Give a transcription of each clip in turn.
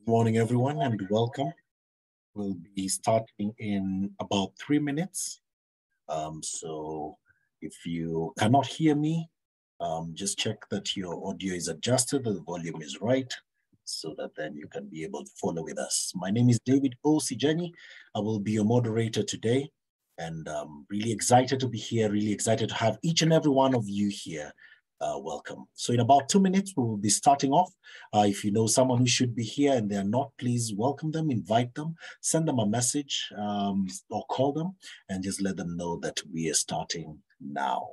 Morning, everyone, and welcome. We'll be starting in about 3 minutes. So if you cannot hear me, just check that your audio is adjusted, the volume is right, so that then you can be able to follow with us. My name is David Osijeni. I will be your moderator today, and really excited to be here, really excited to have each and every one of you here. Welcome. So in about 2 minutes, we will be starting off. If you know someone who should be here and they're not, please welcome them, invite them, send them a message or call them and just let them know that we are starting now.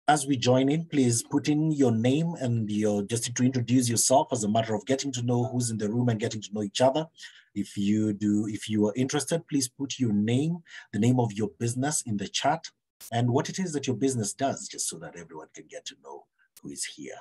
As we join in, please put in your name and just to introduce yourself as a matter of getting to know who's in the room and getting to know each other. If you are interested, please put your name, the name of your business in the chat and what it is that your business does, just so that everyone can get to know who is here.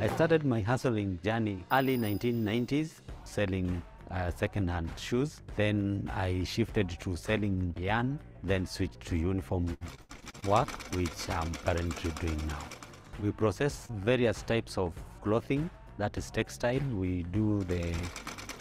I started my hustling journey early 1990s, selling second-hand shoes. Then I shifted to selling yarn, then switched to uniform work, which I'm currently doing now. We process various types of clothing, that is textile. We do the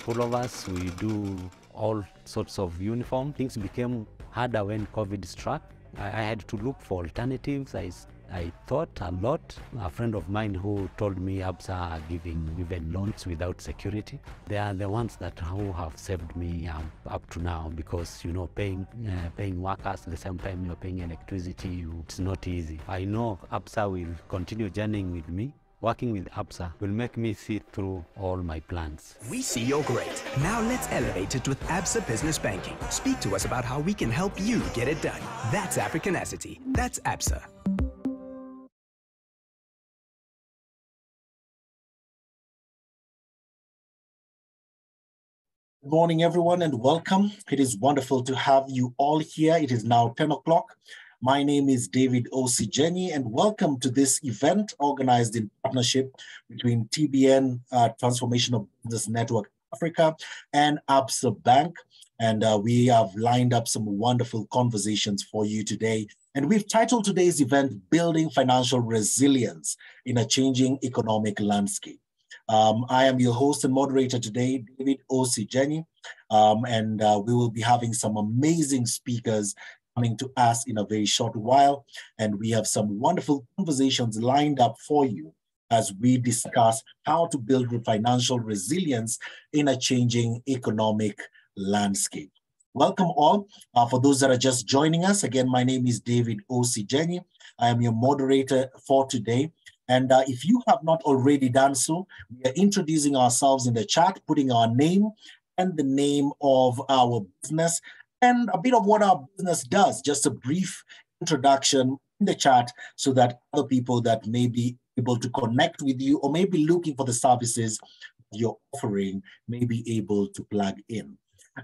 pullovers, we do all sorts of uniform. Things became harder when COVID struck. I had to look for alternatives. I thought a lot. A friend of mine who told me Absa are giving even loans without security. They are the ones who have saved me up to now, because paying workers at the same time you're paying electricity, it's not easy. I know Absa will continue journeying with me. Working with Absa will make me see through all my plans. We see you're great. Now let's elevate it with Absa Business Banking. Speak to us about how we can help you get it done. That's Africanacity. That's Absa. Good morning, everyone, and welcome. It is wonderful to have you all here. It is now 10 o'clock. My name is David Osijeni, and welcome to this event organized in partnership between TBN, Transformation of Business Network Africa, and Absa Bank. And we have lined up some wonderful conversations for you today. And we've titled today's event, Building Financial Resilience in a Changing Economic Landscape. I am your host and moderator today, David Osijeni, and we will be having some amazing speakers coming to us in a very short while. And we have some wonderful conversations lined up for you as we discuss how to build financial resilience in a changing economic landscape. Welcome all. For those that are just joining us, again, my name is David Osijeni. I am your moderator for today. And if you have not already done so, we are introducing ourselves in the chat, putting our name and the name of our business and a bit of what our business does, just a brief introduction in the chat so that other people that may be able to connect with you or may be looking for the services you're offering may be able to plug in.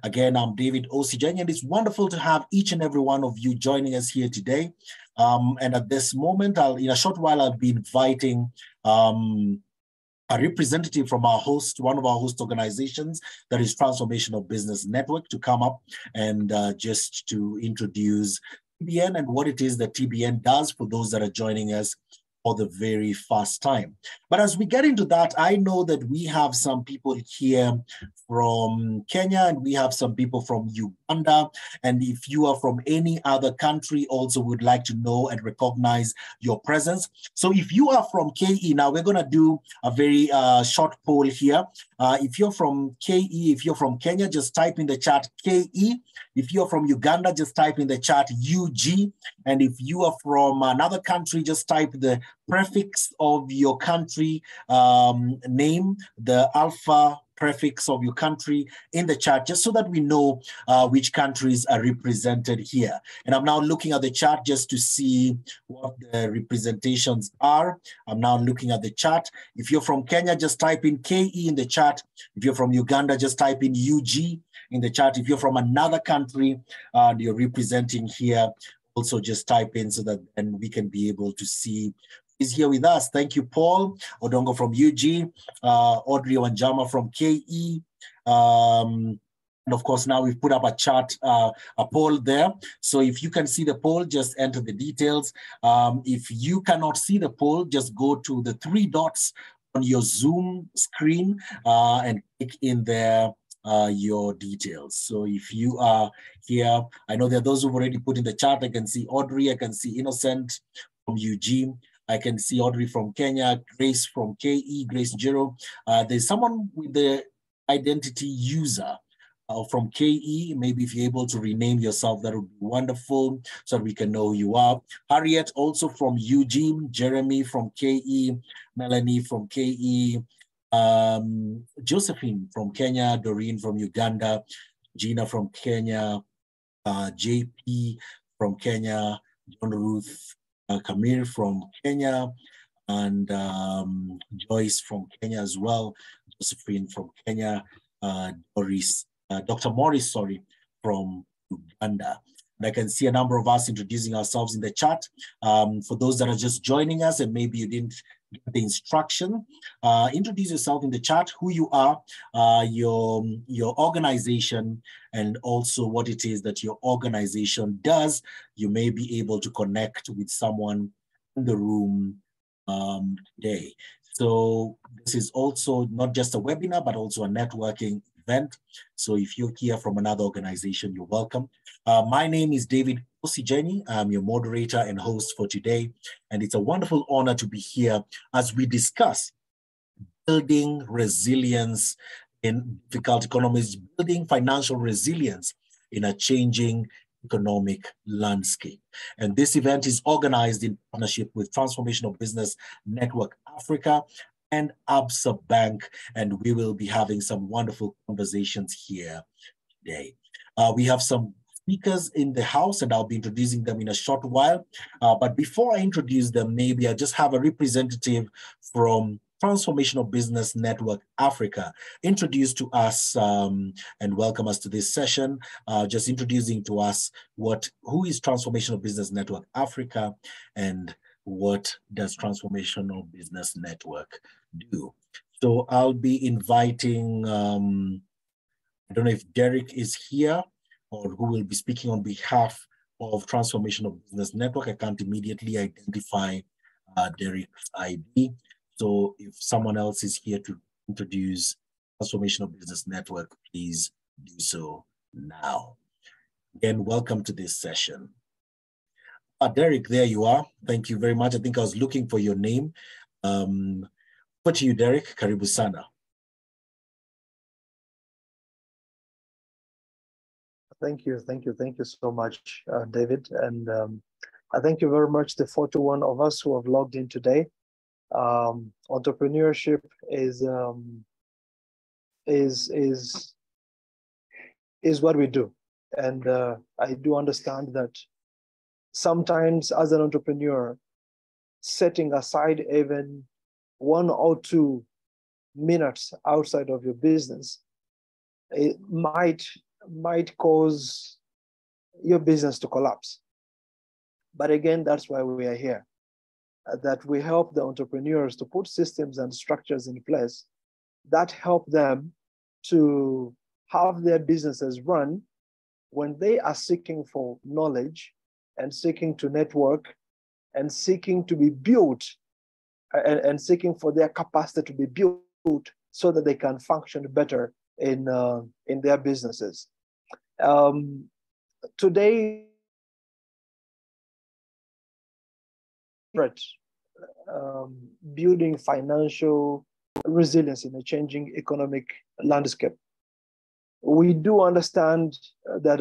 Again, I'm David Osijeni, and it's wonderful to have each and every one of you joining us here today. And at this moment, in a short while, I'll be inviting a representative from our host, one of our host organizations, that is Transformation of Business Network, to come up and just to introduce TBN and what it is that TBN does for those that are joining us for the very first time. But as we get into that, I know that we have some people here from Kenya and we have some people from Uganda. And if you are from any other country, also would like to know and recognize your presence. So if you are from KE, now we're going to do a very short poll here. If you're from KE, if you're from Kenya, just type in the chat KE. If you're from Uganda, just type in the chat UG. And if you are from another country, just type the prefix of your country name, the alpha prefix of your country in the chat, just so that we know which countries are represented here. And I'm now looking at the chat just to see what the representations are. I'm now looking at the chat. If you're from Kenya, just type in KE in the chat. If you're from Uganda, just type in UG in the chat. If you're from another country you're representing here, also just type in so that then we can be able to see is here with us. Thank you, Paul Odongo from UG, Audrey Wanjama from KE. And of course, now we've put up a chart, a poll there. So if you can see the poll, just enter the details. If you cannot see the poll, just go to the 3 dots on your Zoom screen and click in there your details. So if you are here, I know there are those who've already put in the chat. I can see Audrey, I can see Innocent from UG. I can see Audrey from Kenya, Grace from KE, Grace Jero. There's someone with the identity user from KE. Maybe if you're able to rename yourself, that would be wonderful so that we can know who you are. Harriet also from UG, Jeremy from KE, Melanie from KE, Josephine from Kenya, Doreen from Uganda, Gina from Kenya, JP from Kenya, John Ruth, Kamir from Kenya, and Joyce from Kenya as well, Josephine from Kenya, Doris, Dr. Morris, sorry, from Uganda. And I can see a number of us introducing ourselves in the chat. For those that are just joining us and maybe you didn't get the instruction, introduce yourself in the chat, who you are, your organization, and also what it is that your organization does. You may be able to connect with someone in the room today. So this is also not just a webinar, but also a networking event. So if you're here from another organization, you're welcome. My name is David Osi. I'm your moderator and host for today. And it's a wonderful honor to be here as we discuss building resilience in difficult economies, building financial resilience in a changing economic landscape. And this event is organized in partnership with Transformational Business Network Africa and Absa Bank, and we will be having some wonderful conversations here today. We have some speakers in the house, and I'll be introducing them in a short while. But before I introduce them, maybe I just have a representative from Transformational Business Network Africa introduce to us and welcome us to this session. Just introducing to us who is Transformational Business Network Africa and what does Transformational Business Network do. So I'll be inviting, I don't know if Derek is here or who will be speaking on behalf of Transformational Business Network. I can't immediately identify Derek's ID. So if someone else is here to introduce Transformational Business Network, please do so now. Again, welcome to this session. Derek, there you are. Thank you very much. I think I was looking for your name. Over to you, Derek. Karibu sana. Thank you so much, David. And I thank you very much, the 41 of us who have logged in today. Entrepreneurship is what we do, and I do understand that sometimes as an entrepreneur, setting aside even 1 or 2 minutes outside of your business, it might cause your business to collapse. But again, that's why we are here. That we help the entrepreneurs to put systems and structures in place that help them to have their businesses run when they are seeking for knowledge and seeking to network and seeking to be built and seeking for their capacity to be built so that they can function better in their businesses. Today, building financial resilience in a changing economic landscape. We do understand that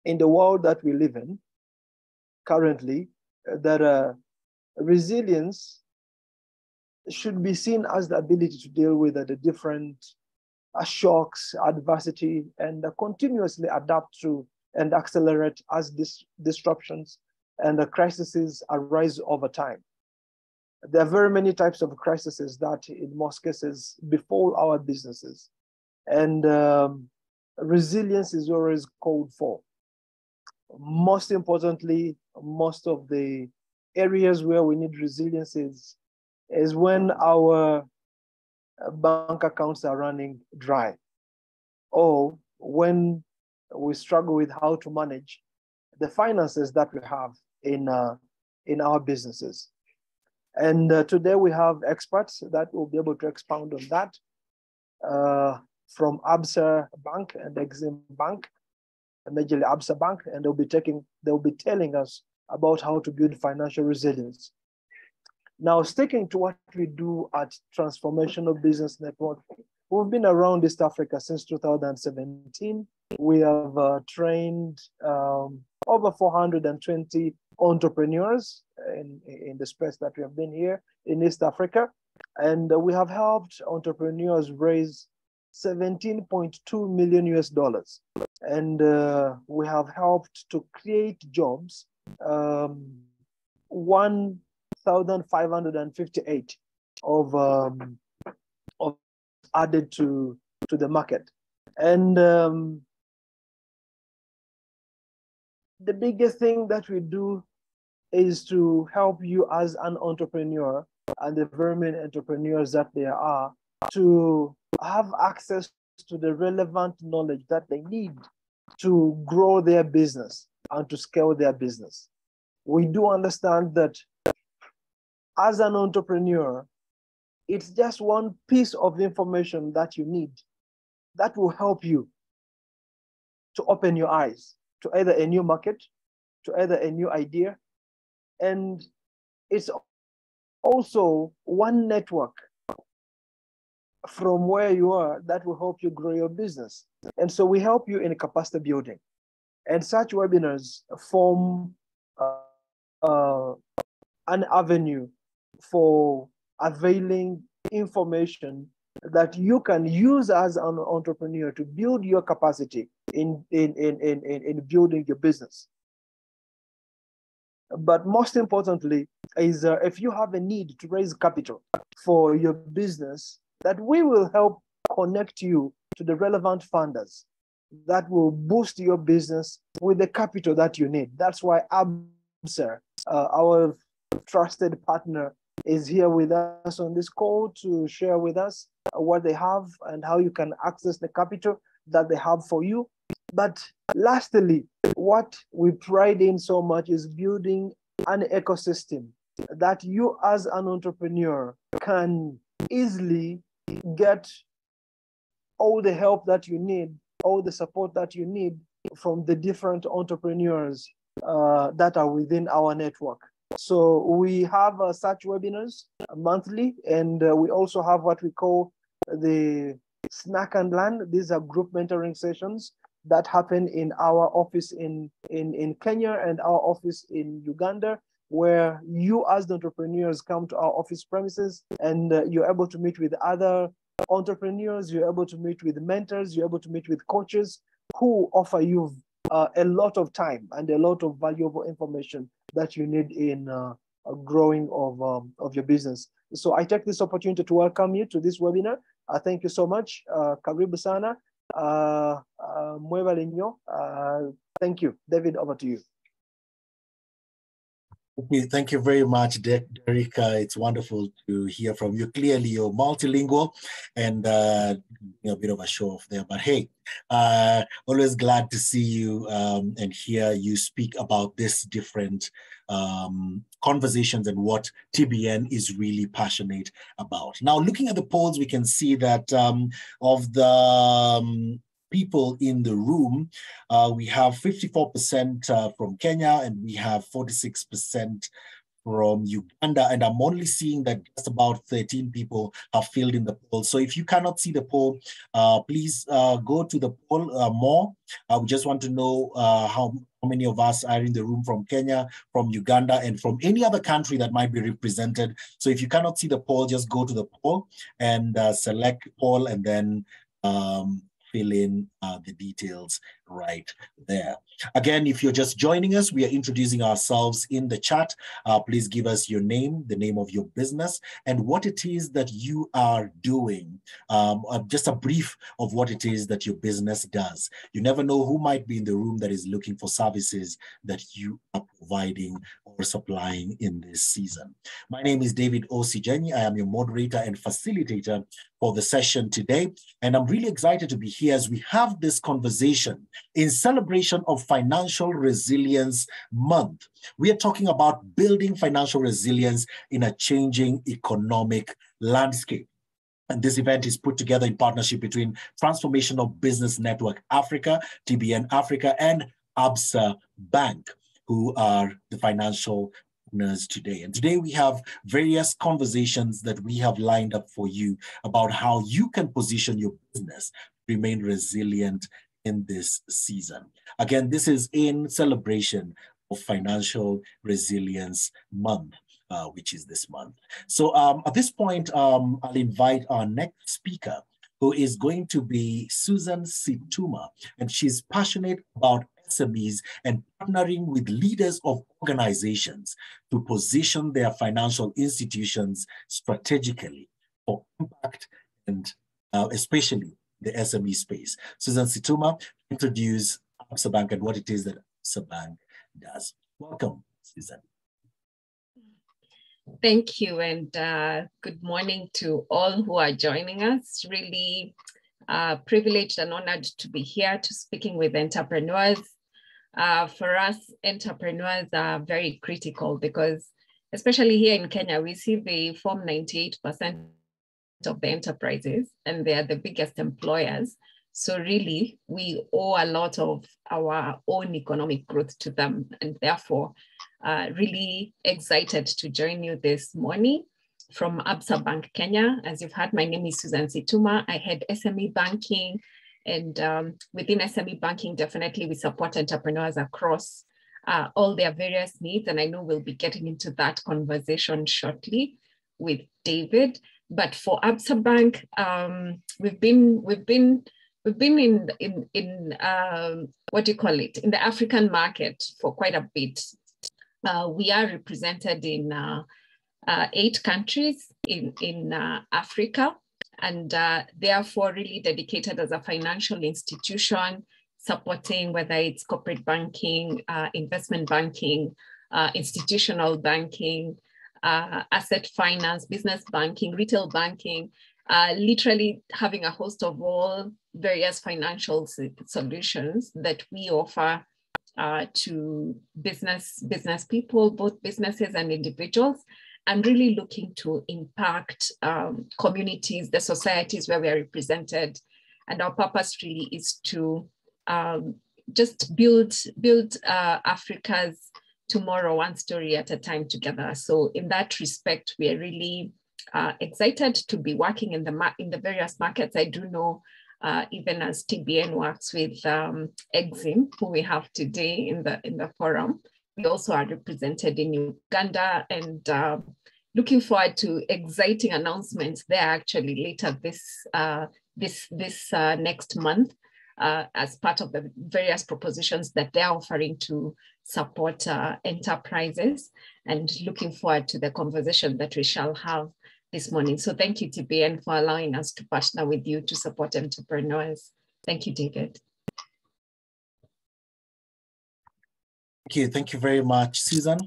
in the world that we live in currently, that resilience should be seen as the ability to deal with the different shocks, adversity, and continuously adapt to and accelerate as disruptions and the crises arise over time. There are very many types of crises that in most cases befall our businesses. And resilience is always called for. Most importantly, most of the areas where we need resilience is when our bank accounts are running dry, or when we struggle with how to manage the finances that we have in our businesses. And today we have experts that will be able to expound on that from Absa Bank and Exim Bank, majorly Absa Bank, and they'll be telling us about how to build financial resilience. Now, sticking to what we do at Transformational Business Network, we've been around East Africa since 2017. We have trained over 420 entrepreneurs in the space that we have been here in East Africa. And we have helped entrepreneurs raise $17.2 million US. And we have helped to create jobs, 1,558 of added to the market. And the biggest thing that we do is to help you as an entrepreneur and the very many entrepreneurs that there are to have access to the relevant knowledge that they need to grow their business and to scale their business. We do understand that as an entrepreneur, it's just one piece of information that you need that will help you to open your eyes to either a new market, to either a new idea. And it's also one network from where you are that will help you grow your business. And so we help you in capacity building. And such webinars form an avenue for availing information that you can use as an entrepreneur to build your capacity in building your business. But most importantly is if you have a need to raise capital for your business, that we will help connect you to the relevant funders that will boost your business with the capital that you need. That's why Absa, our trusted partner, is here with us on this call to share with us what they have and how you can access the capital that they have for you. But lastly, what we pride in so much is building an ecosystem that you as an entrepreneur can easily get all the help that you need, all the support that you need from the different entrepreneurs that are within our network. So we have such webinars monthly, and we also have what we call the Snack and Learn. These are group mentoring sessions that happen in our office in Kenya and our office in Uganda, where you as the entrepreneurs come to our office premises and you're able to meet with other entrepreneurs, you're able to meet with mentors, you're able to meet with coaches who offer you a lot of time and a lot of valuable information that you need in growing of your business. So I take this opportunity to welcome you to this webinar. Thank you so much. Karibu sana. Mwebale nnyo. Thank you. David, over to you. Thank you very much, Derek. It's wonderful to hear from you. Clearly, you're multilingual and a bit of a show off there. But hey, always glad to see you and hear you speak about this different conversations and what TBN is really passionate about. Now, looking at the polls, we can see that of the people in the room, we have 54% from Kenya and we have 46% from Uganda, and I'm only seeing that just about 13 people have filled in the poll. So if you cannot see the poll, please go to the poll more. We just want to know how how many of us are in the room from Kenya, from Uganda, and from any other country that might be represented. So if you cannot see the poll, just go to the poll and select poll, and then fill in the details right there. Again, if you're just joining us, we are introducing ourselves in the chat. Please give us your name, the name of your business, and what it is that you are doing. Just a brief of what it is that your business does. You never know who might be in the room that is looking for services that you are providing or supplying in this season. My name is David Osijenyi. I am your moderator and facilitator for the session today, and I'm really excited to be here as we have this conversation in celebration of Financial Resilience Month. We are talking about building financial resilience in a changing economic landscape. And this event is put together in partnership between Transformational Business Network Africa, TBN Africa, and Absa Bank, who are the financial partners today. And today we have various conversations that we have lined up for you about how you can position your business to remain resilient in this season. Again, this is in celebration of Financial Resilience Month, which is this month. So at this point, I'll invite our next speaker, who is going to be Susan Situma, and she's passionate about SMEs and partnering with leaders of organizations to position their financial institutions strategically for impact and especially the SME space. Susan Situma, introduce Absa Bank and what it is that Absa Bank does. Welcome, Susan. Thank you, and good morning to all who are joining us. Really privileged and honored to be here to speaking with entrepreneurs. For us, entrepreneurs are very critical because, especially here in Kenya, we see they form 98% of the enterprises, and they are the biggest employers. So really, we owe a lot of our own economic growth to them, and therefore, really excited to join you this morning from Absa Bank Kenya. As you've heard, my name is Susan Situma. I head SME banking, and within SME banking, definitely we support entrepreneurs across all their various needs, and I know we'll be getting into that conversation shortly with David. But for Absa Bank, we've been in what do you call it, in the African market for quite a bit. We are represented in 8 countries in Africa, and therefore really dedicated as a financial institution, supporting whether it's corporate banking, investment banking, institutional banking, asset finance, business banking, retail banking, literally having a host of all various financial solutions that we offer to business people, both businesses and individuals, and really looking to impact communities, the societies where we are represented. And our purpose really is to just build Africa's tomorrow, one story at a time together. So in that respect, we are really excited to be working in the various markets. I do know even as TBN works with Exim, who we have today in the forum, we also are represented in Uganda, and looking forward to exciting announcements there actually later this next month as part of the various propositions that they're offering to support enterprises, and looking forward to the conversation that we shall have this morning. So thank you, TBN, for allowing us to partner with you to support entrepreneurs. Thank you, David. Thank you very much, Susan.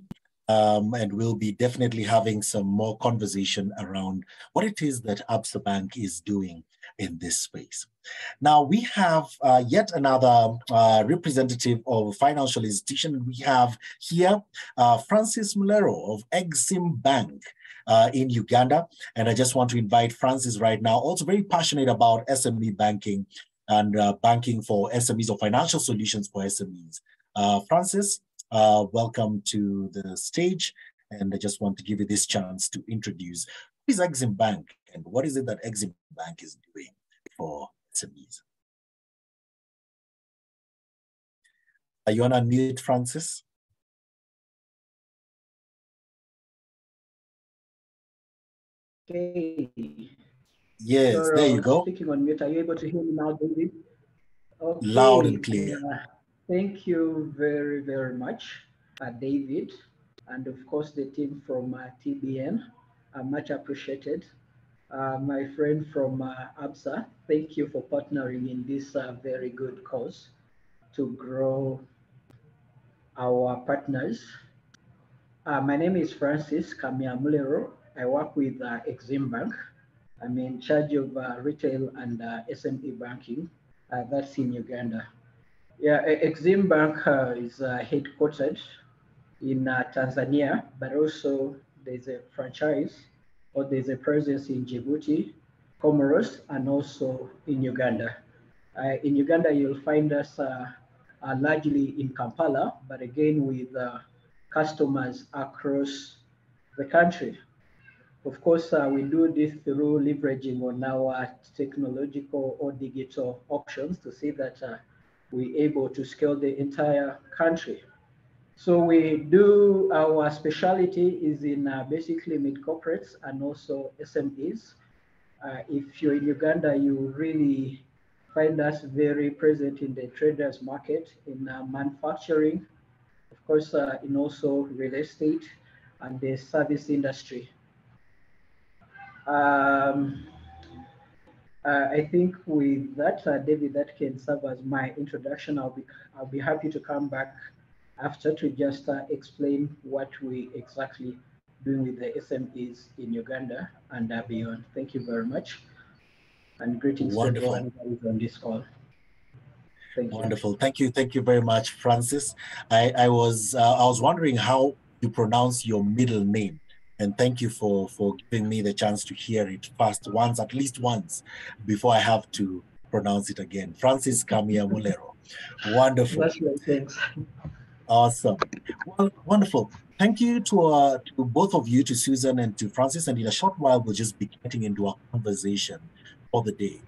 And we'll be definitely having some more conversation around what it is that Absa Bank is doing in this space. Now, we have yet another representative of financial institution. We have here Francis Mulero of Exim Bank in Uganda. And I just want to invite Francis right now, also very passionate about SME banking and banking for SMEs, or financial solutions for SMEs. Francis, welcome to the stage. And I just want to give you this chance to introduce who is Exim Bank and what is it that Exim Bank is doing for SMEs. You want to unmute, Francis? Okay. Yes, Sorry, there I you was go. speaking on mute. Are you able to hear me now, David? Okay. Loud and clear. Thank you very, very much, David, and of course the team from TBN. Much appreciated. My friend from Absa, thank you for partnering in this very good cause to grow our partners. My name is Francis Kamiamulero. I work with Exim Bank. I'm in charge of retail and SME banking. That's in Uganda. Yeah, Exim Bank is headquartered in Tanzania, but also there's a franchise or there's a presence in Djibouti, Comoros, and also in Uganda. In Uganda, you'll find us largely in Kampala, but again with customers across the country. Of course, we do this through leveraging on our technological or digital options to see that we're able to scale the entire country. So we do, our specialty is in basically mid-corporates and also SMEs. If you're in Uganda, you really find us very present in the traders market, in manufacturing, of course, in also real estate and the service industry. I think with that, David, that can serve as my introduction. I'll be happy to come back after to just explain what we exactly doing with the SMEs in Uganda and beyond. Thank you very much, and greetings to everyone who is on this call. Thank you. Wonderful. Thank you very much, Francis. I was wondering how you pronounce your middle name. And thank you for giving me the chance to hear it at least once, before I have to pronounce it again. Francis Kamiamulero. Wonderful. That's right, thanks. Awesome. Well, wonderful. Thank you to both of you, to Susan and to Francis. And in a short while, we'll just be getting into our conversation for the day.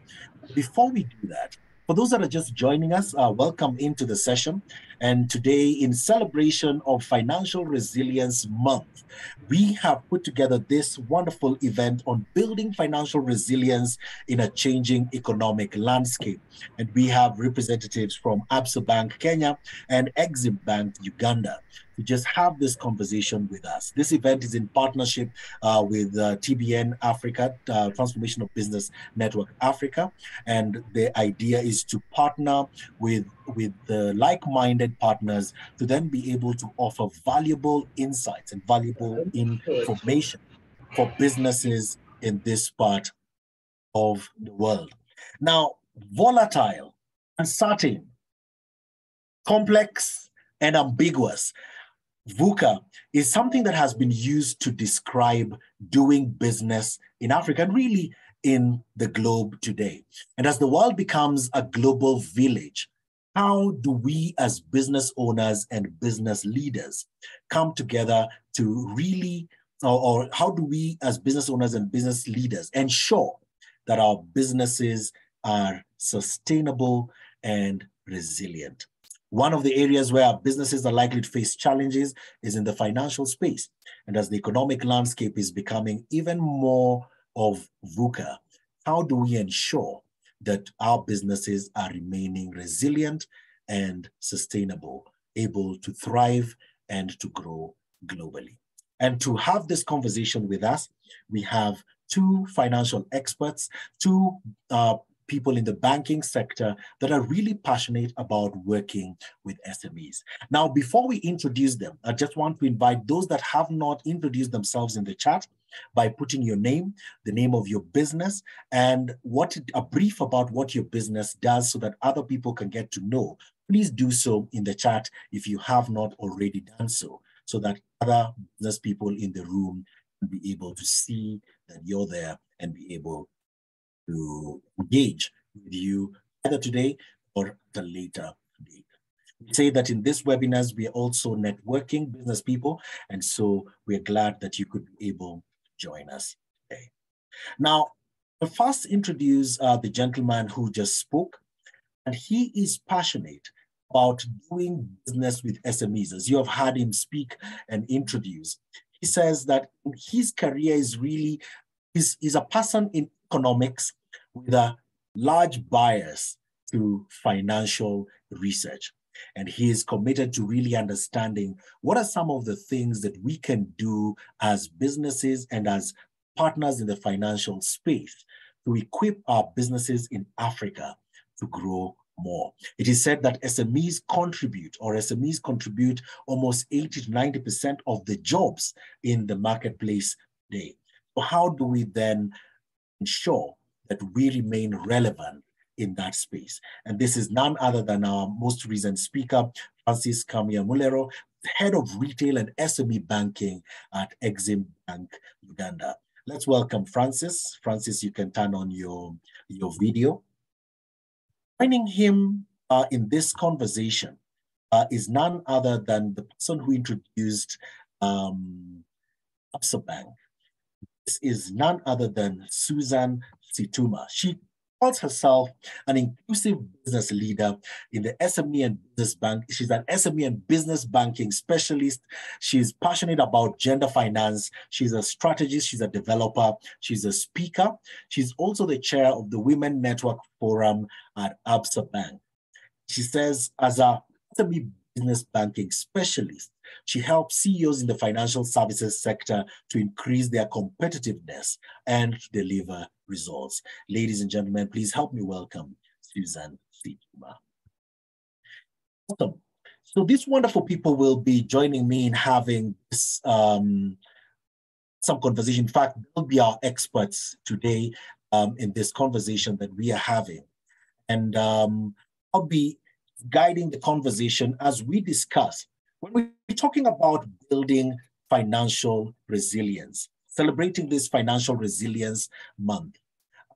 Before we do that, for those that are just joining us, welcome into the session. And today, in celebration of Financial Resilience Month, we have put together this wonderful event on building financial resilience in a changing economic landscape. And we have representatives from Absa Bank Kenya and Exim Bank Uganda to just have this conversation with us. This event is in partnership with TBN Africa, Transformation of Business Network Africa. And the idea is to partner with the like-minded partners to then be able to offer valuable insights and valuable information for businesses in this part of the world. Now, volatile, uncertain, complex, and ambiguous. VUCA is something that has been used to describe doing business in Africa and really in the globe today. And as the world becomes a global village, how do we as business owners and business leaders come together to really, or how do we as business owners and business leaders ensure that our businesses are sustainable and resilient? One of the areas where our businesses are likely to face challenges is in the financial space. And as the economic landscape is becoming even more of VUCA, how do we ensure that our businesses are remaining resilient and sustainable, able to thrive and to grow globally? And to have this conversation with us, we have two financial experts, two people in the banking sector that are really passionate about working with SMEs. Now, before we introduce them, I just want to invite those that have not introduced themselves in the chat by putting your name, the name of your business, and a brief about what your business does so that other people can get to know. Please do so in the chat if you have not already done so that other business people in the room can be able to see that you're there and be able to engage with you either today or at a later date. We say that in this webinars, we are also networking business people, and so we're glad that you could be able to join us today. Now, I'll first introduce the gentleman who just spoke, and he is passionate about doing business with SMEs, as you have heard him speak and introduce. He says that his career is really, is a person in economics with a large bias to financial research. And he is committed to really understanding what are some of the things that we can do as businesses and as partners in the financial space to equip our businesses in Africa to grow more. It is said that SMEs contribute almost 80 to 90% of the jobs in the marketplace today. So how do we then ensure that we remain relevant in that space? And this is none other than our most recent speaker, Francis Kamia-Mulero, head of retail and SME banking at Exim Bank, Uganda. Let's welcome Francis. Francis, you can turn on your video. Joining him in this conversation is none other than the person who introduced Absa Bank. This is none other than Susan Situma. She calls herself an inclusive business leader in the SME and business bank. She's an SME and business banking specialist. She's passionate about gender finance. She's a strategist. She's a developer. She's a speaker. She's also the chair of the Women Network Forum at Absa Bank. She says, as a SME business banking specialist, she helps CEOs in the financial services sector to increase their competitiveness and to deliver results. Ladies and gentlemen, please help me welcome Susan Situma. Awesome. So these wonderful people will be joining me in having this, some conversation. In fact, they'll be our experts today in this conversation that we are having. And I'll be guiding the conversation as we discuss. When we're talking about building financial resilience, celebrating this Financial Resilience Month,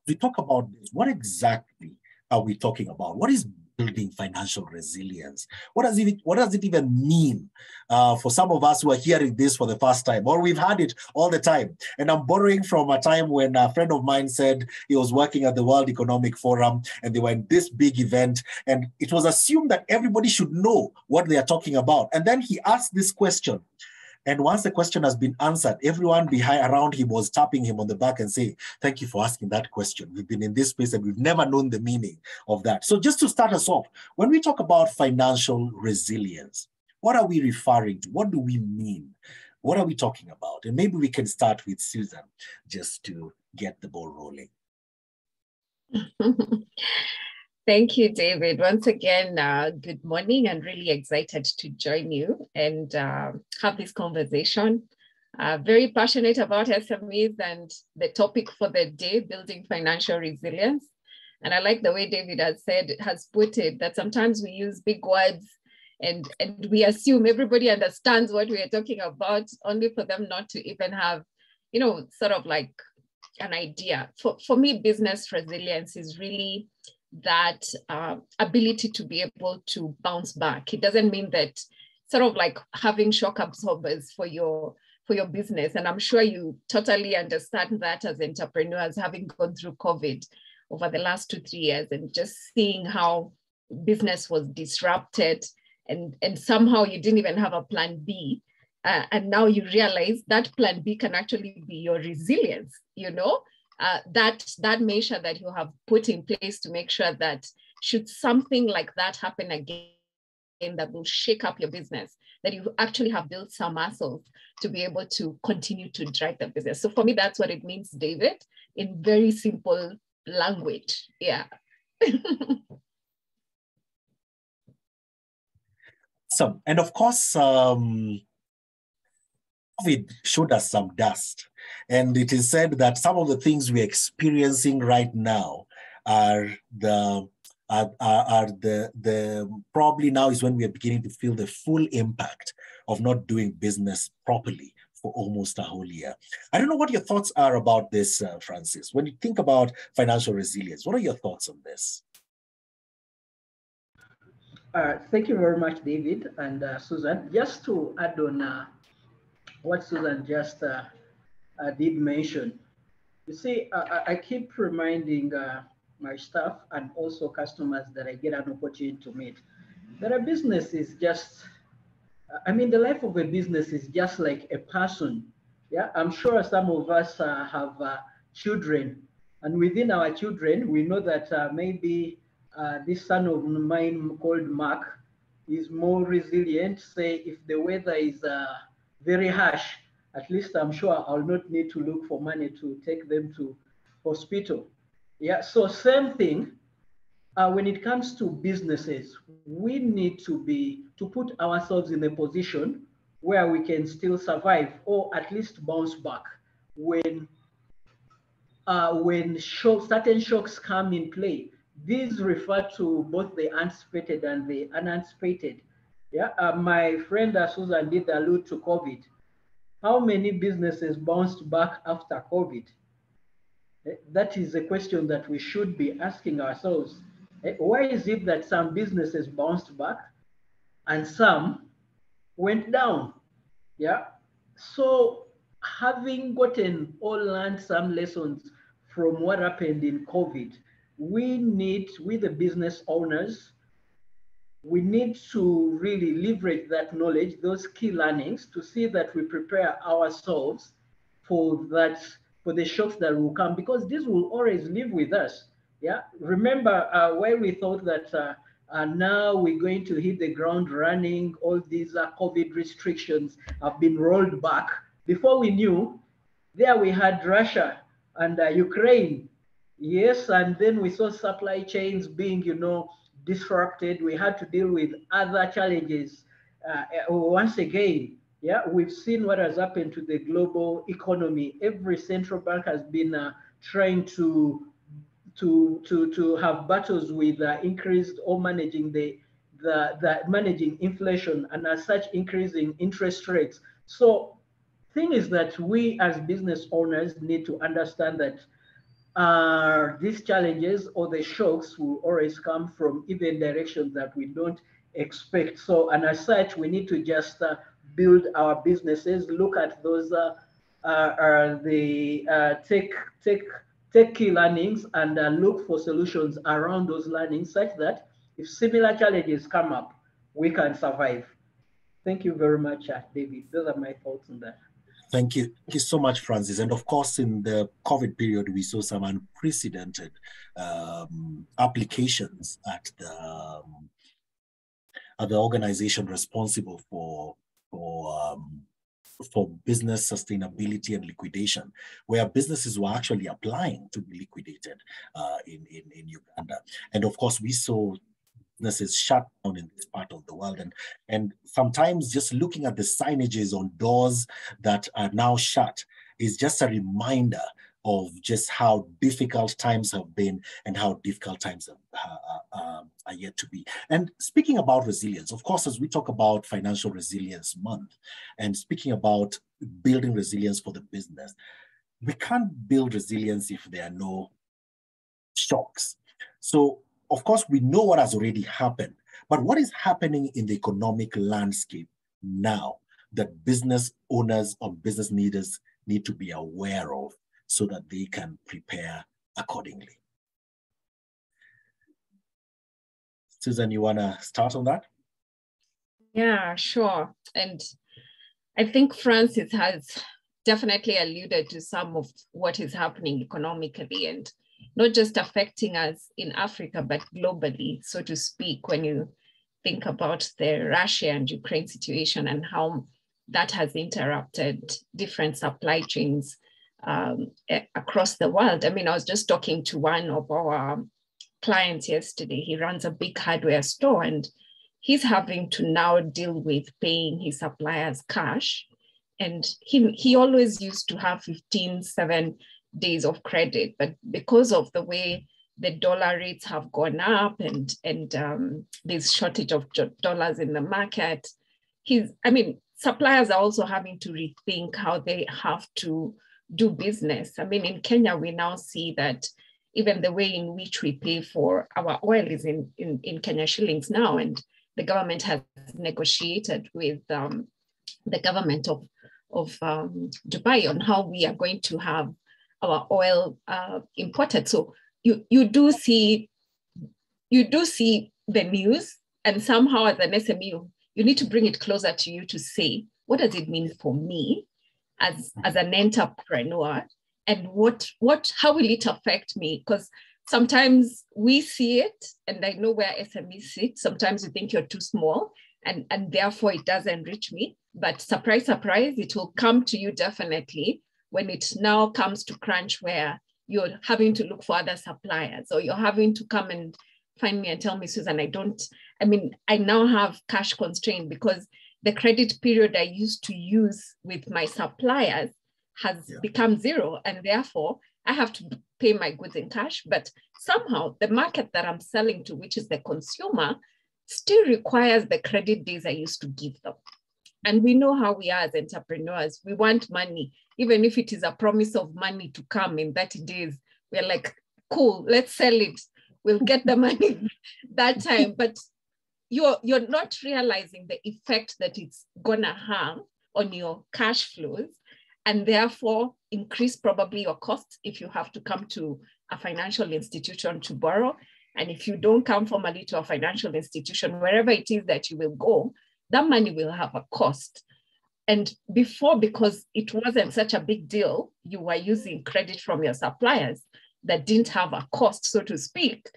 we talk about this. What exactly are we talking about? What is building financial resilience? What does it even mean for some of us who are hearing this for the first time, or we've had it all the time? And I'm borrowing from a time when a friend of mine said he was working at the World Economic Forum and they were in this big event, and it was assumed that everybody should know what they are talking about. And then he asked this question. And once the question has been answered, everyone around him was tapping him on the back and saying, thank you for asking that question. We've been in this space and we've never known the meaning of that. So just to start us off, when we talk about financial resilience, what are we referring to? What do we mean? What are we talking about? And maybe we can start with Susan just to get the ball rolling. Thank you, David. Once again, good morning, and really excited to join you and have this conversation. Very passionate about SMEs and the topic for the day, building financial resilience. And I like the way David has put it, that sometimes we use big words and we assume everybody understands what we are talking about, only for them not to even have, sort of like an idea. For me, business resilience is really that ability to be able to bounce back. It doesn't mean that sort of like having shock absorbers for your business. And I'm sure you totally understand that as entrepreneurs, having gone through COVID over the last 2-3 years and just seeing how business was disrupted and somehow you didn't even have a plan B. And now you realize that plan B can actually be your resilience, that measure that you have put in place to make sure that should something like that happen again that will shake up your business, that you actually have built some muscles to be able to continue to drive the business. So for me, that's what it means, David, in very simple language. Yeah. So, and of course, COVID showed us some dust. And it is said that some of the things we're experiencing right now are probably now is when we are beginning to feel the full impact of not doing business properly for almost a whole year. I don't know what your thoughts are about this, Francis. When you think about financial resilience, what are your thoughts on this? Thank you very much, David and Susan. Just to add on what Susan just did mention, you see, I keep reminding my staff and also customers that I get an opportunity to meet that a business is just, I mean, the life of a business is just like a person. Yeah, I'm sure some of us have children, and within our children, we know that maybe this son of mine called Mark is more resilient. Say, if the weather is very harsh, at least I'm sure I'll not need to look for money to take them to hospital. Yeah, so same thing. When it comes to businesses, we need to put ourselves in a position where we can still survive or at least bounce back when certain shocks come in play. These refer to both the anticipated and the unanticipated. Yeah, my friend Susan did allude to COVID. How many businesses bounced back after COVID? That is a question that we should be asking ourselves. Why is it that some businesses bounced back and some went down? Yeah. So having gotten or learned some lessons from what happened in COVID, we the business owners, we need to really leverage that knowledge, those key learnings, to see that we prepare ourselves for that, for the shocks that will come, because this will always live with us. Yeah, remember where we thought that now we're going to hit the ground running, all these COVID restrictions have been rolled back. Before we knew, there we had Russia and Ukraine. Yes, and then we saw supply chains being, disrupted. We had to deal with other challenges. Once again, yeah, we've seen what has happened to the global economy. Every central bank has been trying to have battles with increased or managing the managing inflation, and as such increasing interest rates. So thing is that we as business owners need to understand that these challenges or the shocks will always come from even directions that we don't expect. So, and as such, we need to just build our businesses, look at those take key learnings and look for solutions around those learnings, such that if similar challenges come up, we can survive. Thank you very much, David. Those are my thoughts on that. Thank you. Thank you so much, Francis. And of course, in the COVID period, we saw some unprecedented applications at the organization responsible for business sustainability and liquidation, where businesses were actually applying to be liquidated in Uganda. And of course, we saw businesses shut down in this part of the world. And sometimes just looking at the signages on doors that are now shut is just a reminder of just how difficult times have been and how difficult times are yet to be. And speaking about resilience, of course, as we talk about Financial Resilience Month and speaking about building resilience for the business, we can't build resilience if there are no shocks. So, of course, we know what has already happened, but what is happening in the economic landscape now that business owners or business leaders need to be aware of so that they can prepare accordingly? Susan, you want to start on that? Yeah, sure. And I think Francis has definitely alluded to some of what is happening economically, and not just affecting us in Africa, but globally, so to speak, when you think about the Russia and Ukraine situation and how that has interrupted different supply chains across the world. I mean, I was just talking to one of our clients yesterday. He runs a big hardware store, and he's having to now deal with paying his suppliers cash. And he always used to have 7 days of credit, but because of the way the dollar rates have gone up and there's shortage of dollars in the market, suppliers are also having to rethink how they have to do business. I mean, in Kenya, we now see that even the way in which we pay for our oil is in Kenya shillings now, and the government has negotiated with the government of Dubai on how we are going to have our oil imported. So you do see the news And somehow as an SME, you need to bring it closer to you to say, what does it mean for me as an entrepreneur? And how will it affect me? Because sometimes we see it, and I know where SMEs sit. Sometimes you think you're too small, and therefore it doesn't reach me. But surprise, surprise, it will come to you definitely when it now comes to crunch, where you're having to look for other suppliers, or you're having to come and find me and tell me, Susan, I now have cash constraint because the credit period I used to use with my suppliers has become zero. And therefore I have to pay my goods in cash. But somehow the market that I'm selling to, which is the consumer, still requires the credit days I used to give them. And we know how we are as entrepreneurs. We want money, even if it is a promise of money to come in 30 days. We're like, cool, let's sell it. We'll get the money that time. But you're not realizing the effect that it's gonna have on your cash flows, and therefore increase probably your costs if you have to come to a financial institution to borrow. And if you don't come formally to a financial institution, wherever it is that you will go, that money will have a cost. And before, because it wasn't such a big deal, you were using credit from your suppliers that didn't have a cost, so to speak.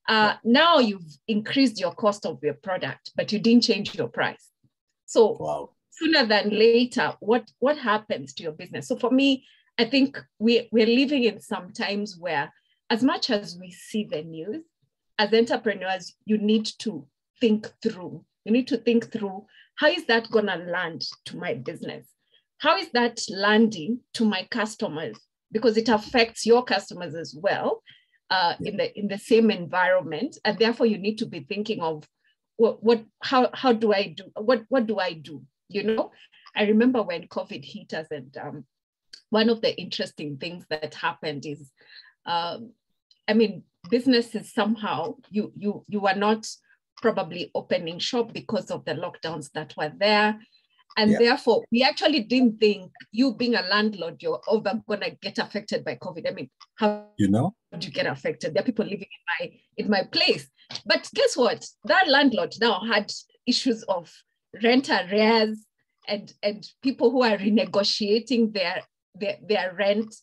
Now you've increased your cost of your product, but you didn't change your price. So sooner than later, what happens to your business? So for me, I think we're living in some times where, as much as we see the news, as entrepreneurs, you need to think through. You need to think through, how is that going to land to my business? How is that landing to my customers? Because it affects your customers as well, in the same environment. And therefore you need to be thinking of how do I do? What do I do? You know, I remember when COVID hit us, and one of the interesting things that happened is, businesses somehow, you were not probably opening shop because of the lockdowns that were there. And therefore, we actually didn't think, you being a landlord, you're going to get affected by COVID. I mean, how do you get affected? There are people living in my place. But guess what? That landlord now had issues of rent arrears and people who are renegotiating their rent.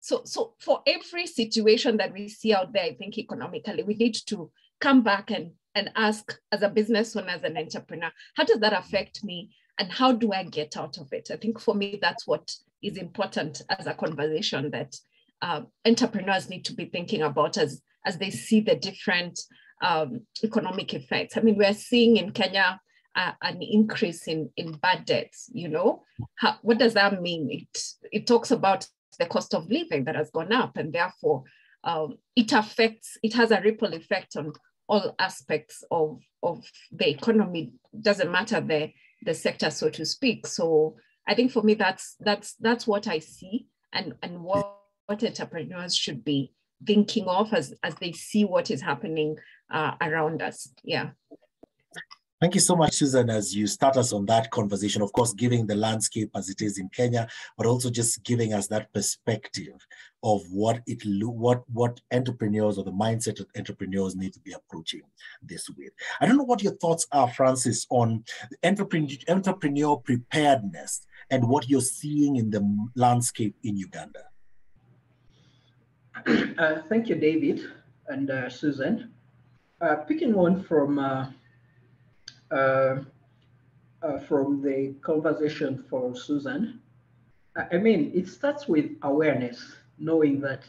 So for every situation that we see out there, I think economically, we need to come back and ask, as a business owner, as an entrepreneur, how does that affect me? And how do I get out of it? I think for me, that's what is important as a conversation that entrepreneurs need to be thinking about as they see the different economic effects. I mean, we're seeing in Kenya an increase in bad debts, you know. What does that mean? It talks about the cost of living that has gone up, and therefore it has a ripple effect on all aspects of the economy. Doesn't matter the sector, so to speak. So I think for me, that's what I see, and what entrepreneurs should be thinking of as they see what is happening around us. Yeah. Thank you so much, Susan, as you start us on that conversation, of course, giving the landscape as it is in Kenya, but also just giving us that perspective of what entrepreneurs, or the mindset of entrepreneurs, need to be approaching this with. I don't know what your thoughts are, Francis, on entrepreneur preparedness and what you're seeing in the landscape in Uganda. Thank you, David and Susan. Picking on from the conversation for Susan, I mean, it starts with awareness, knowing that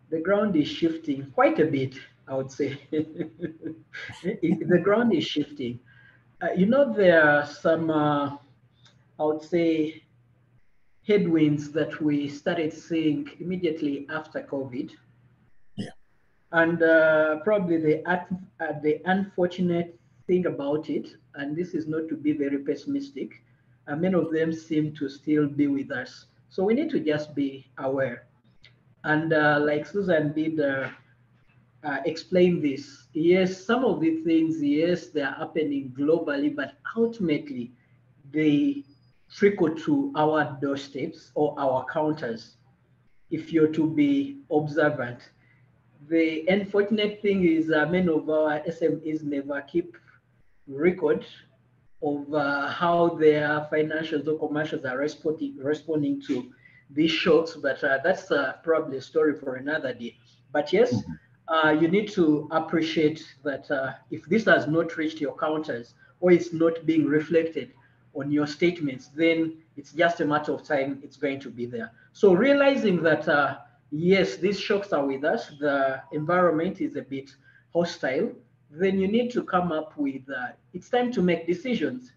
the ground is shifting quite a bit, I would say. The ground is shifting. There are some, I would say, headwinds that we started seeing immediately after COVID. Yeah. And probably the unfortunate thing about it, and this is not to be very pessimistic, many of them seem to still be with us. So we need to just be aware. And like Susan did explain this, yes, some of the things, yes, they are happening globally, but ultimately they trickle to our doorsteps or our counters if you're to be observant. The unfortunate thing is many of our SMEs never keep record of how their financials or commercials are responding to these shocks, but that's probably a story for another day. But yes, you need to appreciate that if this has not reached your counters or it's not being reflected on your statements, then it's just a matter of time it's going to be there. So realizing that, yes, these shocks are with us, the environment is a bit hostile, then you need to come up with, it's time to make decisions.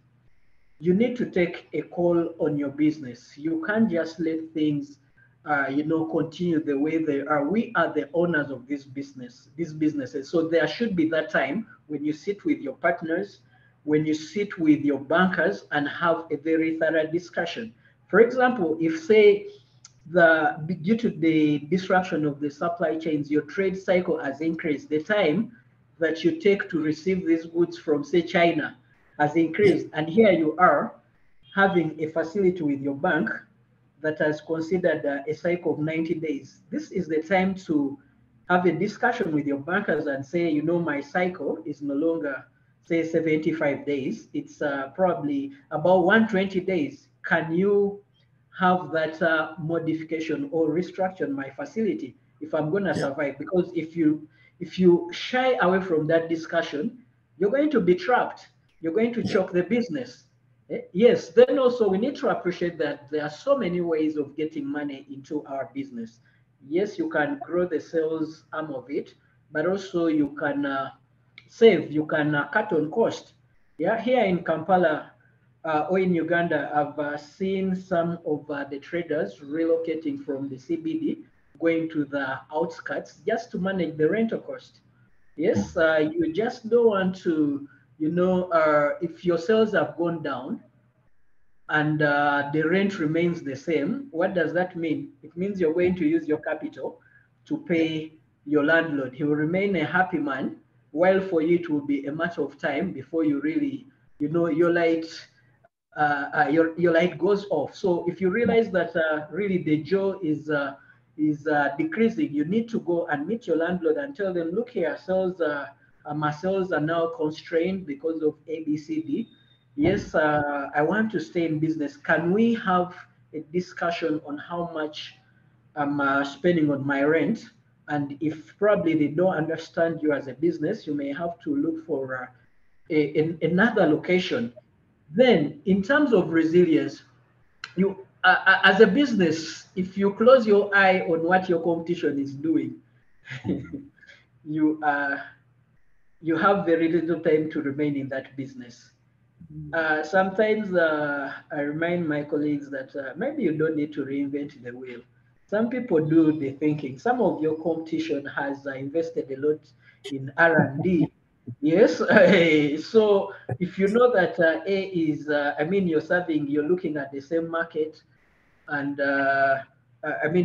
You need to take a call on your business. You can't just let things, continue the way they are. We are the owners of these businesses. So there should be that time when you sit with your partners, when you sit with your bankers and have a very thorough discussion. For example, if say due to the disruption of the supply chains, your trade cycle has increased. The time that you take to receive these goods from, say, China has increased. And here you are having a facility with your bank that has considered a cycle of 90 days. This is the time to have a discussion with your bankers and say, you know, my cycle is no longer, say, 75 days. It's probably about 120 days. Can you have that modification or restructure my facility if I'm going to survive? Because if you shy away from that discussion, you're going to be trapped. You're going to choke the business. Yes, then also we need to appreciate that there are so many ways of getting money into our business. Yes, you can grow the sales arm of it, but also you can save, you can cut on cost. Yeah, here in Kampala or in Uganda, I've seen some of the traders relocating from the CBD, going to the outskirts just to manage the rental cost. Yes, you just don't want to, if your sales have gone down and the rent remains the same, what does that mean? It means you're going to use your capital to pay your landlord. He will remain a happy man, while for you it will be a matter of time before you really, your light goes off. So if you realize that really the joy is decreasing, you need to go and meet your landlord and tell them, look here, my sales are now constrained because of ABCD. Yes, I want to stay in business. Can we have a discussion on how much I'm spending on my rent? And if probably they don't understand you as a business, you may have to look for another location. Then, in terms of resilience, you as a business, if you close your eye on what your competition is doing, you you have very little time to remain in that business. Sometimes I remind my colleagues that maybe you don't need to reinvent the wheel. Some people do the thinking. Some of your competition has invested a lot in R&D. Yes, so if you know that A is, you're looking at the same market, and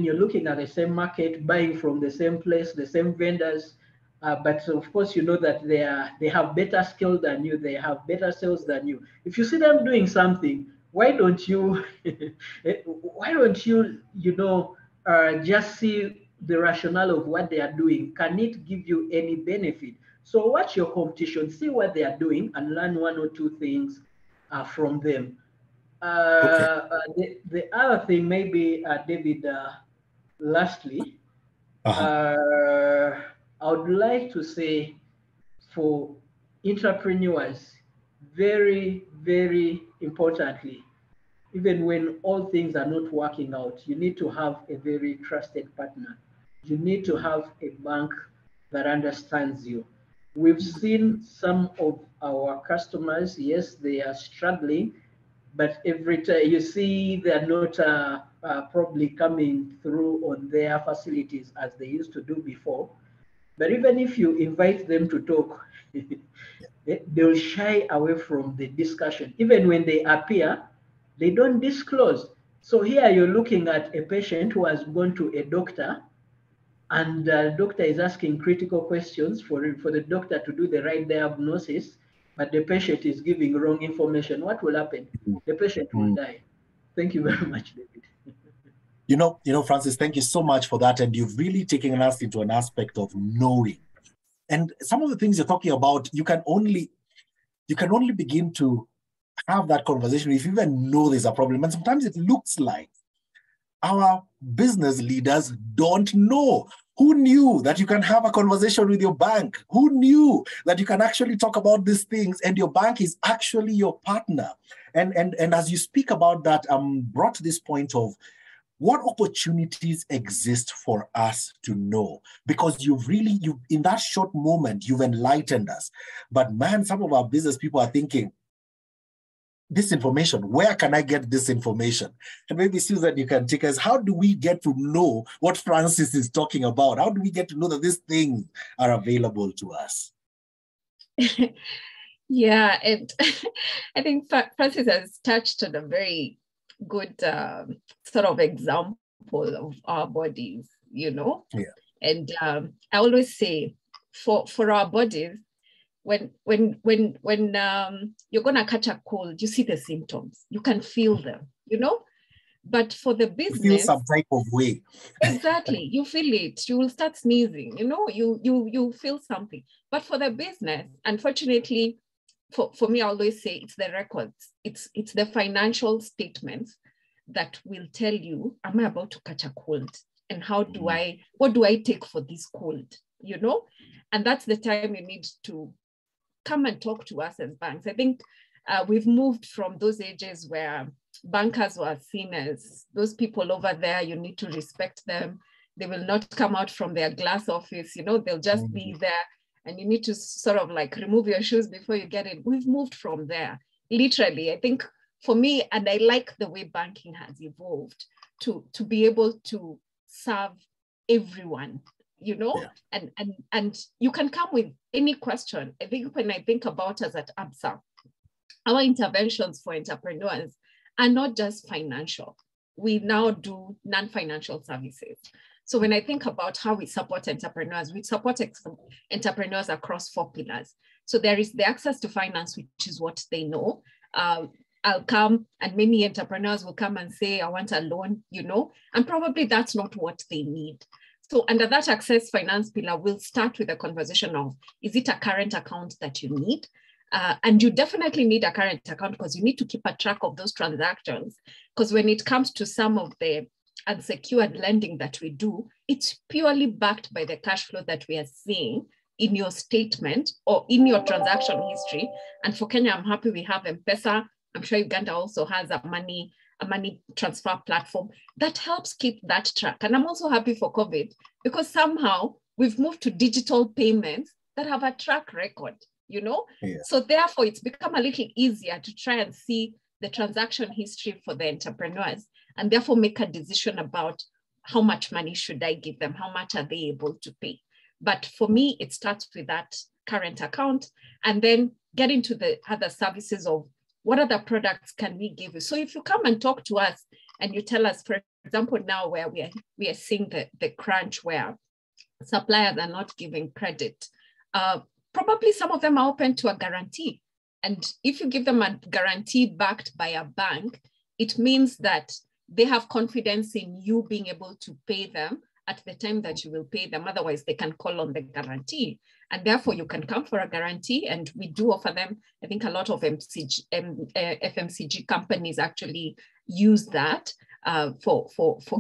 you're looking at the same market, buying from the same place, the same vendors, but of course, you know that they have better skill than you, they have better sales than you. If you see them doing something, why don't you, just see the rationale of what they are doing? Can it give you any benefit? So watch your competition, see what they are doing, and learn one or two things from them. The other thing, maybe, David, lastly, I would like to say for entrepreneurs, very, very importantly, even when all things are not working out, you need to have a very trusted partner. You need to have a bank that understands you. We've seen some of our customers, yes, they are struggling, but every time you see they're not probably coming through on their facilities as they used to do before. But even if you invite them to talk, they'll shy away from the discussion. Even when they appear, they don't disclose. So here you're looking at a patient who has gone to a doctor, and the doctor is asking critical questions for the doctor to do the right diagnosis, but the patient is giving wrong information. What will happen? The patient will die. Thank you very much, David. Francis, thank you so much for that. And you've really taken us into an aspect of knowing. And some of the things you're talking about, you can only begin to have that conversation if you even know there's a problem. And sometimes it looks like our business leaders don't know. Who knew that you can have a conversation with your bank? Who knew that you can actually talk about these things and your bank is actually your partner? And as you speak about that, brought this point of what opportunities exist for us to know, because you in that short moment, you've enlightened us. But man, some of our business people are thinking, this information, where can I get this information? And maybe Susan, you can take us, how do we get to know what Francis is talking about? How do we get to know that these things are available to us? Yeah, and I think Francis has touched on a very good sort of example of our bodies, Yeah. And I always say for our bodies, when you're gonna catch a cold, you see the symptoms, you can feel them, But for the business, you feel some type of way. Exactly, you feel it. You will start sneezing, you feel something. But for the business, unfortunately, for me, I always say it's the records, it's the financial statements that will tell you, am I about to catch a cold? And what do I take for this cold? And that's the time you need to come and talk to us as banks. I think we've moved from those ages where bankers were seen as those people over there, you need to respect them. They will not come out from their glass office, they'll just be there. And you need to sort of like remove your shoes before you get in. We've moved from there, literally. I think for me, and I like the way banking has evolved to be able to serve everyone, Yeah. and you can come with any question. I think when I think about us at Absa, our interventions for entrepreneurs are not just financial. We now do non-financial services. So when I think about how we support entrepreneurs, we support entrepreneurs across 4 pillars. So there is the access to finance, which is what they know. I'll come and many entrepreneurs will come and say, I want a loan, and probably that's not what they need. So under that access finance pillar, we'll start with a conversation of, is it a current account that you need? And you definitely need a current account because you need to keep a track of those transactions. Because when it comes to some of the unsecured lending that we do, it's purely backed by the cash flow that we are seeing in your statement or in your transaction history. And for Kenya, I'm happy we have M-Pesa. I'm sure Uganda also has a money transfer platform that helps keep that track. And I'm also happy for COVID because somehow we've moved to digital payments that have a track record, Yeah. So therefore it's become a little easier to try and see the transaction history for the entrepreneurs and therefore make a decision about how much money should I give them? How much are they able to pay? But for me, it starts with that current account and then get into the other services of what other products can we give you? So if you come and talk to us and you tell us, for example, now where we are seeing the crunch where suppliers are not giving credit, probably some of them are open to a guarantee. And if you give them a guarantee backed by a bank, it means that they have confidence in you being able to pay them at the time that you will pay them. Otherwise, they can call on the guarantee. And therefore, you can come for a guarantee. And we do offer them. I think a lot of FMCG companies actually use that for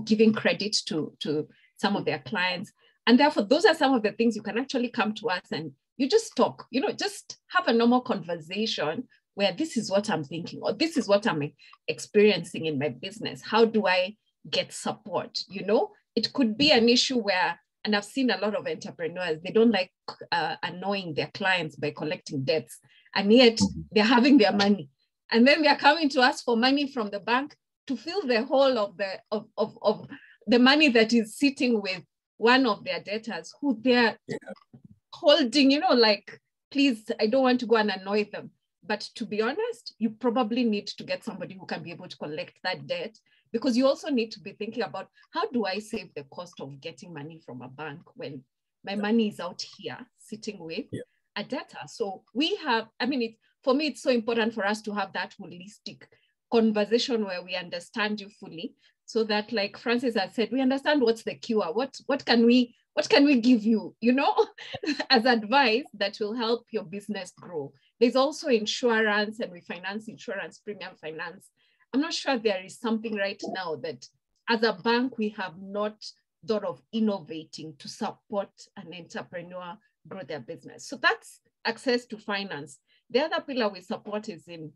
giving credit to some of their clients. And therefore, those are some of the things you can actually come to us and you just talk, just have a normal conversation where this is what I'm thinking, or this is what I'm experiencing in my business. How do I get support? It could be an issue where, and I've seen a lot of entrepreneurs, they don't like annoying their clients by collecting debts, and yet they're having their money. And then they're coming to us for money from the bank to fill the hole of the money that is sitting with one of their debtors who they're holding, like, please, I don't want to go and annoy them. But to be honest, you probably need to get somebody who can be able to collect that debt, because you also need to be thinking about, how do I save the cost of getting money from a bank when my money is out here sitting with a debtor? So we have, for me, it's so important for us to have that holistic conversation where we understand you fully. so that, like Francis has said, we understand what's the cure, what can we give you, you know, as advice that will help your business grow. There's also insurance, and we finance insurance, premium finance. I'm not sure there is something right now that as a bank we have not thought of innovating to support an entrepreneur grow their business. So that's access to finance. The other pillar we support is in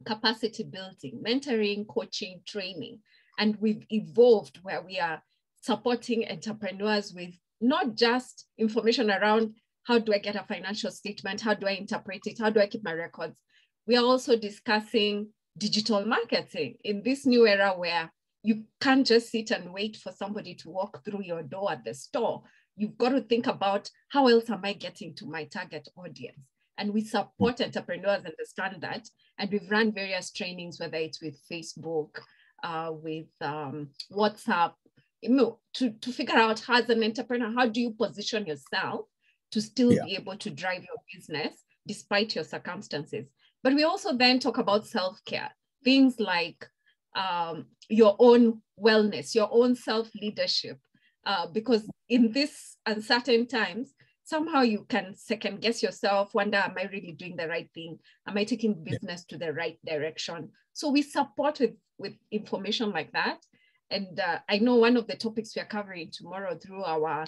capacity building, mentoring, coaching, training. And we've evolved where we are supporting entrepreneurs with not just information around how do I get a financial statement, how do I interpret it, how do I keep my records. We are also discussing digital marketing in this new era where you can't just sit and wait for somebody to walk through your door at the store. You've got to think about how else am I getting to my target audience? And we support entrepreneurs understand that. And we've run various trainings, whether it's with Facebook, with WhatsApp, you know, to figure out as an entrepreneur, how do you position yourself to still be able to drive your business despite your circumstances. But we also then talk about self-care, things like your own wellness, your own self-leadership, because in this uncertain times, somehow you can second guess yourself, wonder, am I really doing the right thing? Am I taking business to the right direction? So we support with information like that. And I know one of the topics we are covering tomorrow through our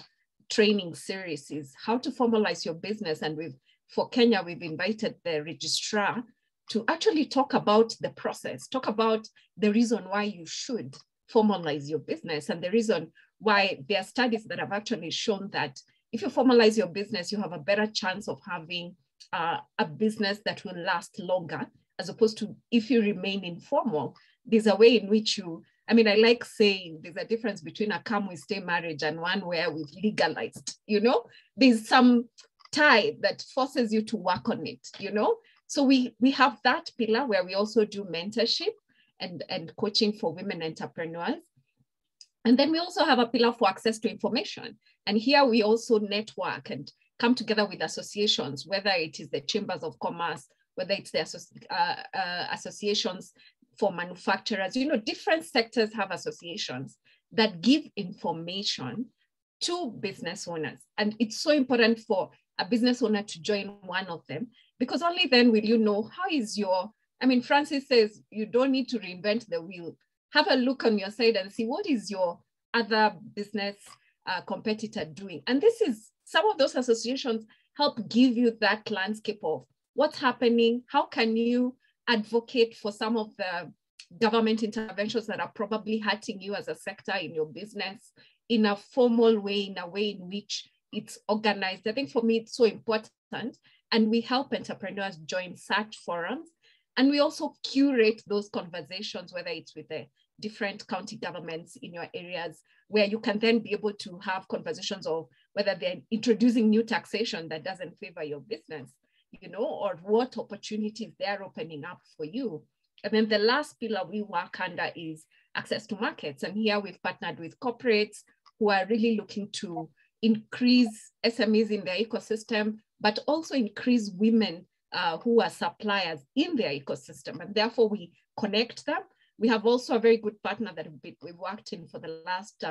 training series is how to formalize your business. And for Kenya, we've invited the registrar to actually talk about the process, talk about the reason why you should formalize your business, and the reason why there are studies that have actually shown that if you formalize your business, you have a better chance of having a business that will last longer, as opposed to if you remain informal. There's a way in which I like saying there's a difference between a come we stay marriage and one where we've legalized, you know, there's some tie that forces you to work on it, you know? So we have that pillar where we also do mentorship and coaching for women entrepreneurs. And then we also have a pillar for access to information. And here we also network and come together with associations, whether it is the chambers of commerce, whether it's the associations for manufacturers. You know, different sectors have associations that give information to business owners. And it's so important for a business owner to join one of them, because only then will you know how is your, Francis says you don't need to reinvent the wheel. Have a look on your side and see what is your other business competitor doing. And this is, some of those associations help give you that landscape of what's happening, how can you advocate for some of the government interventions that are probably hurting you as a sector in your business in a formal way, in a way in which it's organized. I think for me, it's so important. And we help entrepreneurs join such forums. And we also curate those conversations, whether it's with the different county governments in your areas, where you can then be able to have conversations of whether they're introducing new taxation that doesn't favor your business, you know, or what opportunities they're opening up for you. And then the last pillar we work under is access to markets. And here we've partnered with corporates who are really looking to increase SMEs in their ecosystem, but also increase women who are suppliers in their ecosystem. And therefore we connect them. We have also a very good partner that we've worked in for the last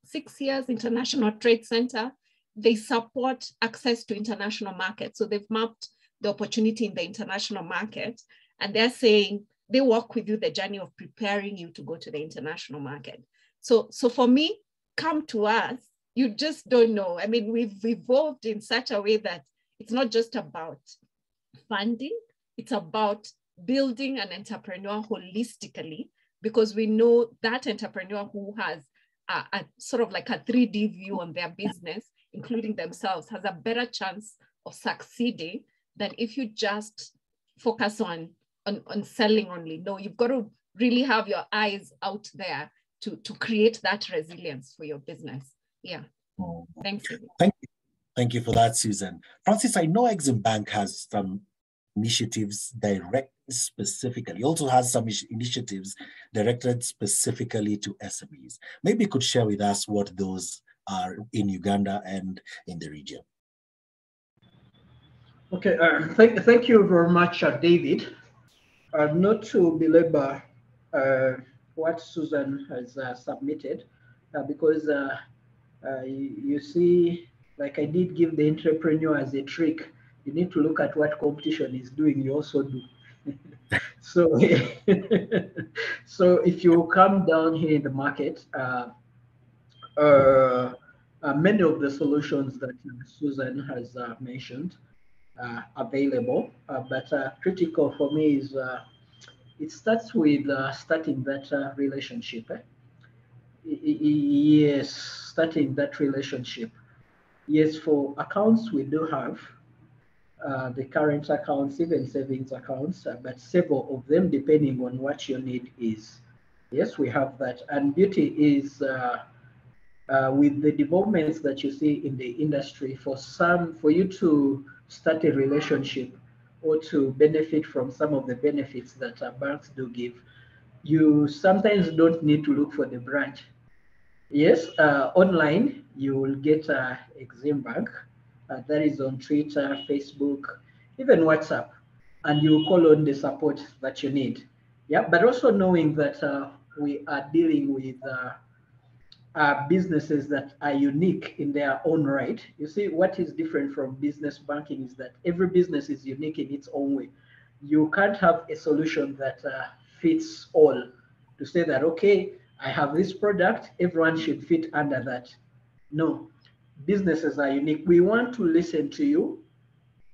6 years, International Trade Center. They support access to international markets. So they've mapped the opportunity in the international market, and they're saying they work with you the journey of preparing you to go to the international market. So for me, come to us, you just don't know. We've evolved in such a way that it's not just about funding, it's about building an entrepreneur holistically, because we know that entrepreneur who has a sort of like a 3D view on their business, including themselves, has a better chance of succeeding than if you just focus on selling only. No, you've got to really have your eyes out there to create that resilience for your business. Yeah. Thanks. Thank you for that, Susan. Francis, I know Exim Bank has some initiatives directed specifically, also has some initiatives directed specifically to SMEs. Maybe you could share with us what those are in Uganda and in the region. Okay, thank you very much, David. Not to belabor what Susan has submitted, because you see, like I did give the entrepreneur as a trick. You need to look at what competition is doing. You also do. So, so if you come down here in the market, uh, many of the solutions that Susan has mentioned available, but critical for me is it starts with starting that relationship. Yes, starting that relationship. Yes, for accounts we do have the current accounts, even savings accounts, but several of them depending on what your need is. Yes, we have that. And beauty is with the developments that you see in the industry, for you to start a relationship or to benefit from some of the benefits that banks do give, you sometimes don't need to look for the branch. Yes, online you will get Exim Bank, that is on Twitter, Facebook, even WhatsApp, and you call on the support that you need. Yeah, but also knowing that we are dealing with businesses that are unique in their own right. You see, what is different from business banking is that every business is unique in its own way. You can't have a solution that fits all to say that, okay, I have this product, everyone should fit under that. No, businesses are unique. We want to listen to you,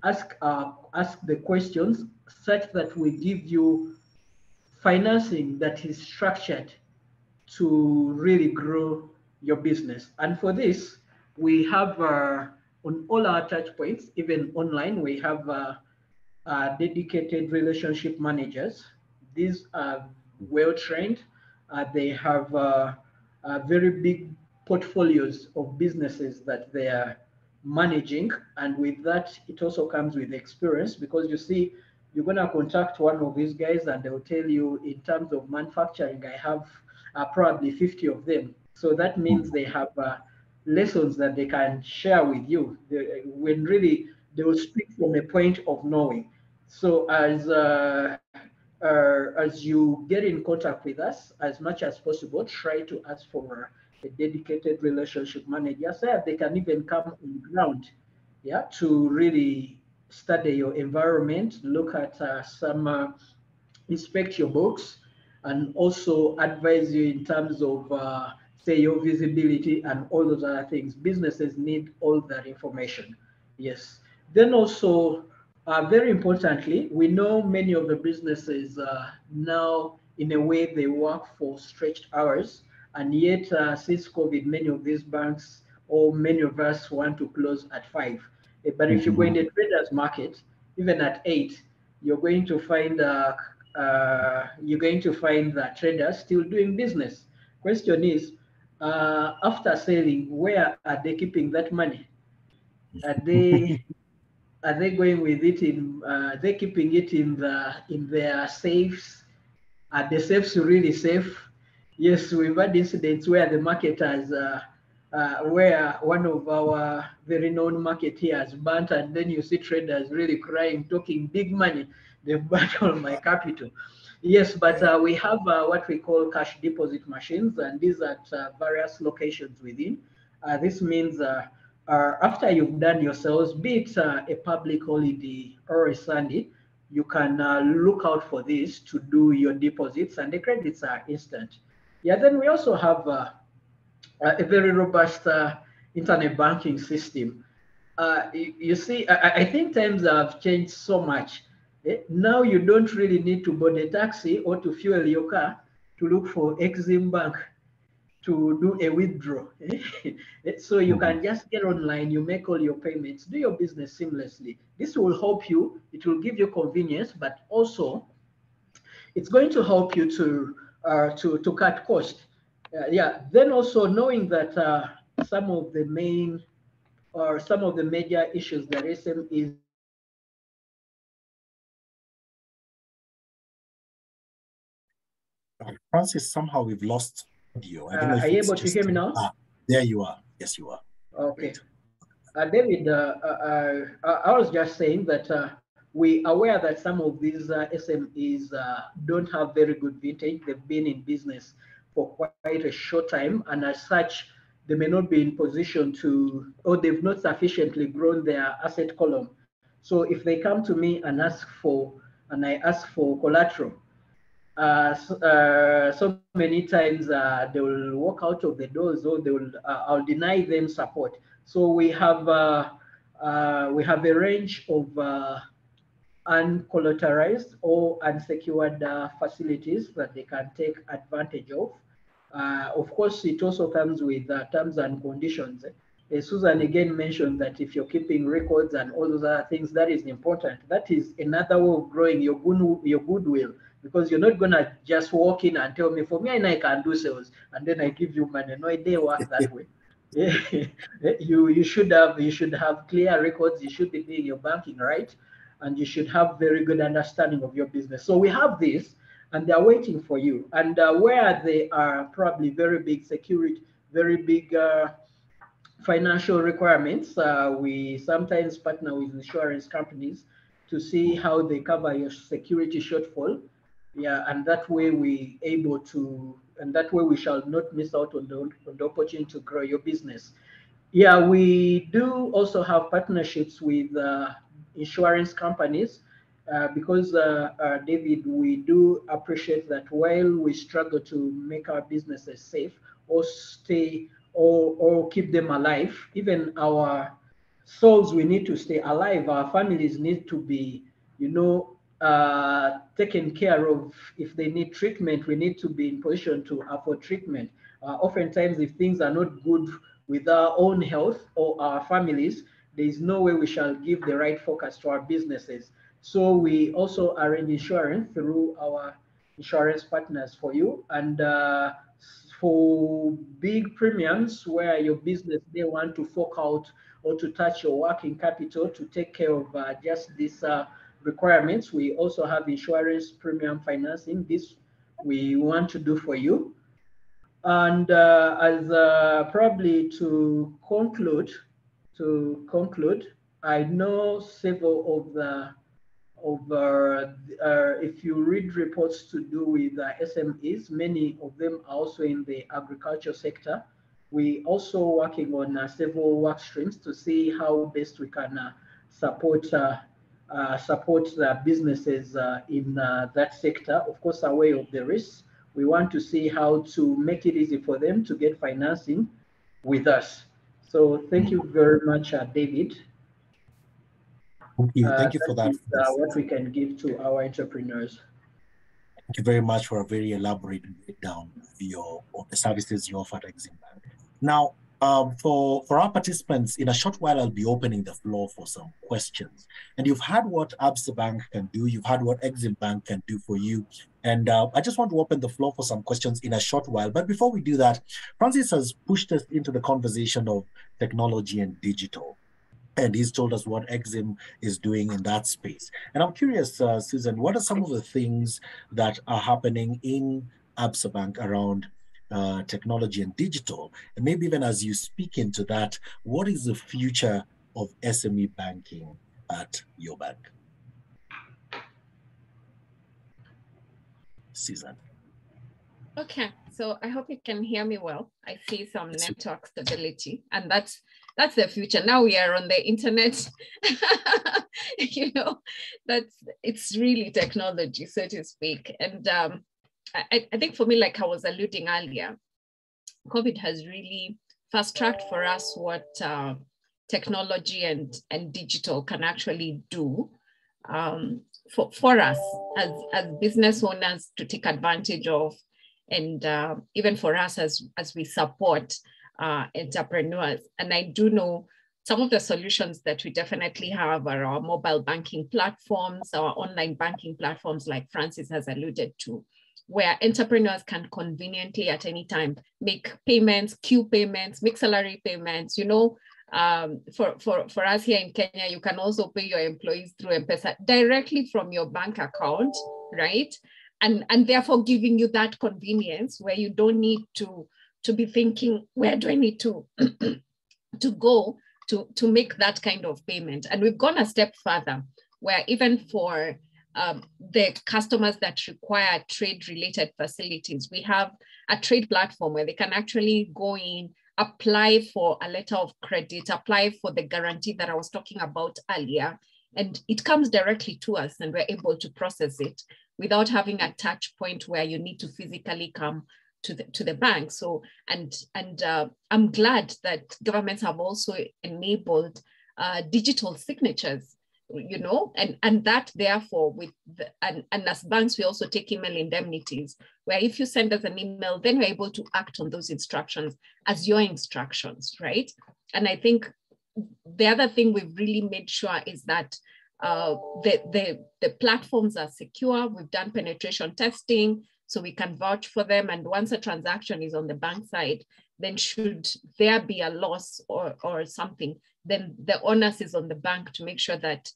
ask the questions such that we give you financing that is structured to really grow your business. And for this, we have on all our touch points, even online, we have dedicated relationship managers. These are well trained. They have very big portfolios of businesses that they are managing. And with that, it also comes with experience because you see, you're going to contact one of these guys and they'll tell you in terms of manufacturing, I have probably 50 of them. So that means they have lessons that they can share with you. When really they will speak from a point of knowing. So as you get in contact with us, as much as possible, try to ask for a dedicated relationship manager so that they can even come on ground, yeah, to really study your environment, look at inspect your books, and also advise you in terms of say your visibility and all those other things. Businesses need all that information. Yes. Then also, very importantly, we know many of the businesses now, in a way, they work for stretched hours, and yet since COVID, many of these banks or many of us want to close at 5. But if you go in the traders market, even at 8, you're going to find that traders still doing business. Question is, after selling, where are they keeping that money? Are they going with it in? Are they keeping it in their safes? Are the safes really safe? Yes, we've had incidents where the market has, where one of our very known marketeers burnt, and then you see traders really crying, talking big money. They've burnt all my capital. Yes, but we have what we call cash deposit machines, and these are at various locations within. This means after you've done your sales, be it a public holiday or a Sunday, you can look out for this to do your deposits, and the credits are instant. Yeah, then we also have a very robust internet banking system. You see, I think times have changed so much. Now you don't really need to board a taxi or to fuel your car to look for Exim Bank to do a withdrawal. So you can just get online, you make all your payments, do your business seamlessly. This will help you, it will give you convenience, but also it's going to help you to cut cost. Yeah, then also knowing that some of the main or some of the major issues that SM is Francis, somehow we've lost audio. I don't know if are you it's able to just hear me now? there you are. Yes, you are. Okay. David, I was just saying that we are aware that some of these SMEs don't have very good vintage. They've been in business for quite a short time, and as such, they may not be in position to, or they've not sufficiently grown their asset column. So if they come to me and I ask for collateral, so many times they will walk out of the doors, or I'll deny them support. So we have a range of uncollateralized or unsecured facilities that they can take advantage of. Of course, it also comes with terms and conditions. Susan again mentioned that if you're keeping records and all those other things, that is important. That is another way of growing your goodwill, because you're not gonna just walk in and tell me, for me, I can do sales, and then I give you money. No, it didn't work that way. you should have clear records. You should be doing your banking right, and you should have very good understanding of your business. So we have this, and they're waiting for you. And where they are probably very big security, very big financial requirements, we sometimes partner with insurance companies to see how they cover your security shortfall. Yeah, and that way we shall not miss out on the opportunity to grow your business. Yeah, we do also have partnerships with insurance companies because, David, we do appreciate that while we struggle to make our businesses safe or stay or keep them alive, even our souls, we need to stay alive. Our families need to be, taken care of. If they need treatment, we need to be in position to afford treatment. Oftentimes, if things are not good with our own health or our families, there is no way we shall give the right focus to our businesses. So we also arrange insurance through our insurance partners for you. And for big premiums where your business, they want to fork out or to touch your working capital to take care of just these requirements, we also have insurance premium financing. This we want to do for you. And as probably to conclude, I know several of if you read reports to do with SMEs, many of them are also in the agriculture sector. We also working on several work streams to see how best we can support the businesses in that sector. Of course, aware of the risks. We want to see how to make it easy for them to get financing with us. So thank you very much, David. Thank you for that. What we can give to our entrepreneurs. Thank you very much for a very elaborate breakdown of the services you offer at Exim Bank. Now, for our participants, in a short while, I'll be opening the floor for some questions. And you've heard what Absa Bank can do. You've heard what Exim Bank can do for you. And I just want to open the floor for some questions in a short while. But before we do that, Francis has pushed us into the conversation of technology and digital. And he's told us what Exim is doing in that space. And I'm curious, Susan, what are some of the things that are happening in Absa Bank around technology and digital? And maybe even as you speak into that, what is the future of SME banking at your bank? Susan. Okay, so I hope you can hear me well. I see some network stability, and that's the future. Now we are on the internet. It's really technology, so to speak. And I think for me, like I was alluding earlier, COVID has really fast-tracked for us what technology and digital can actually do for us as business owners to take advantage of, and even for us as we support entrepreneurs. And I do know some of the solutions that we definitely have are our mobile banking platforms, our online banking platforms, like Francis has alluded to, where entrepreneurs can conveniently at any time make payments, queue payments, make salary payments. For us here in Kenya, you can also pay your employees through M-Pesa directly from your bank account, right? And therefore giving you that convenience where you don't need to be thinking, where do I need to go to make that kind of payment? And we've gone a step further, where even for the customers that require trade-related facilities, we have a trade platform where they can actually go in, apply for a letter of credit, apply for the guarantee that I was talking about earlier, and it comes directly to us and we're able to process it without having a touch point where you need to physically come to the bank. So, and I'm glad that governments have also enabled digital signatures, you know, and that therefore with and as banks, we also take email indemnities, where if you send us an email, then we're able to act on those instructions as your instructions, right? And I think the other thing we've really made sure is that the platforms are secure. We've done penetration testing, so we can vouch for them. And once a transaction is on the bank side, then should there be a loss or something, then the onus is on the bank to make sure that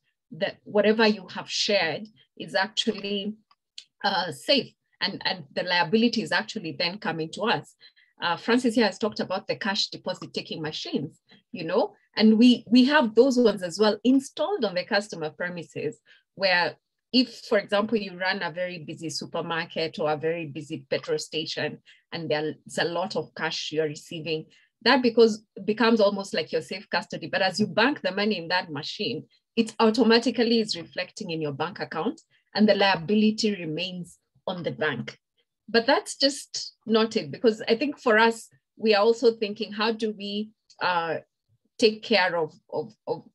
whatever you have shared is actually safe, and the liability is actually then coming to us. Francis here has talked about the cash deposit taking machines, you know, and we have those ones as well installed on the customer premises, where if, for example, you run a very busy supermarket or a very busy petrol station and there's a lot of cash you're receiving, that becomes almost like your safe custody. But as you bank the money in that machine, it automatically is reflecting in your bank account and the liability remains on the bank. But that's just not it, because I think for us, we are also thinking, how do we take care of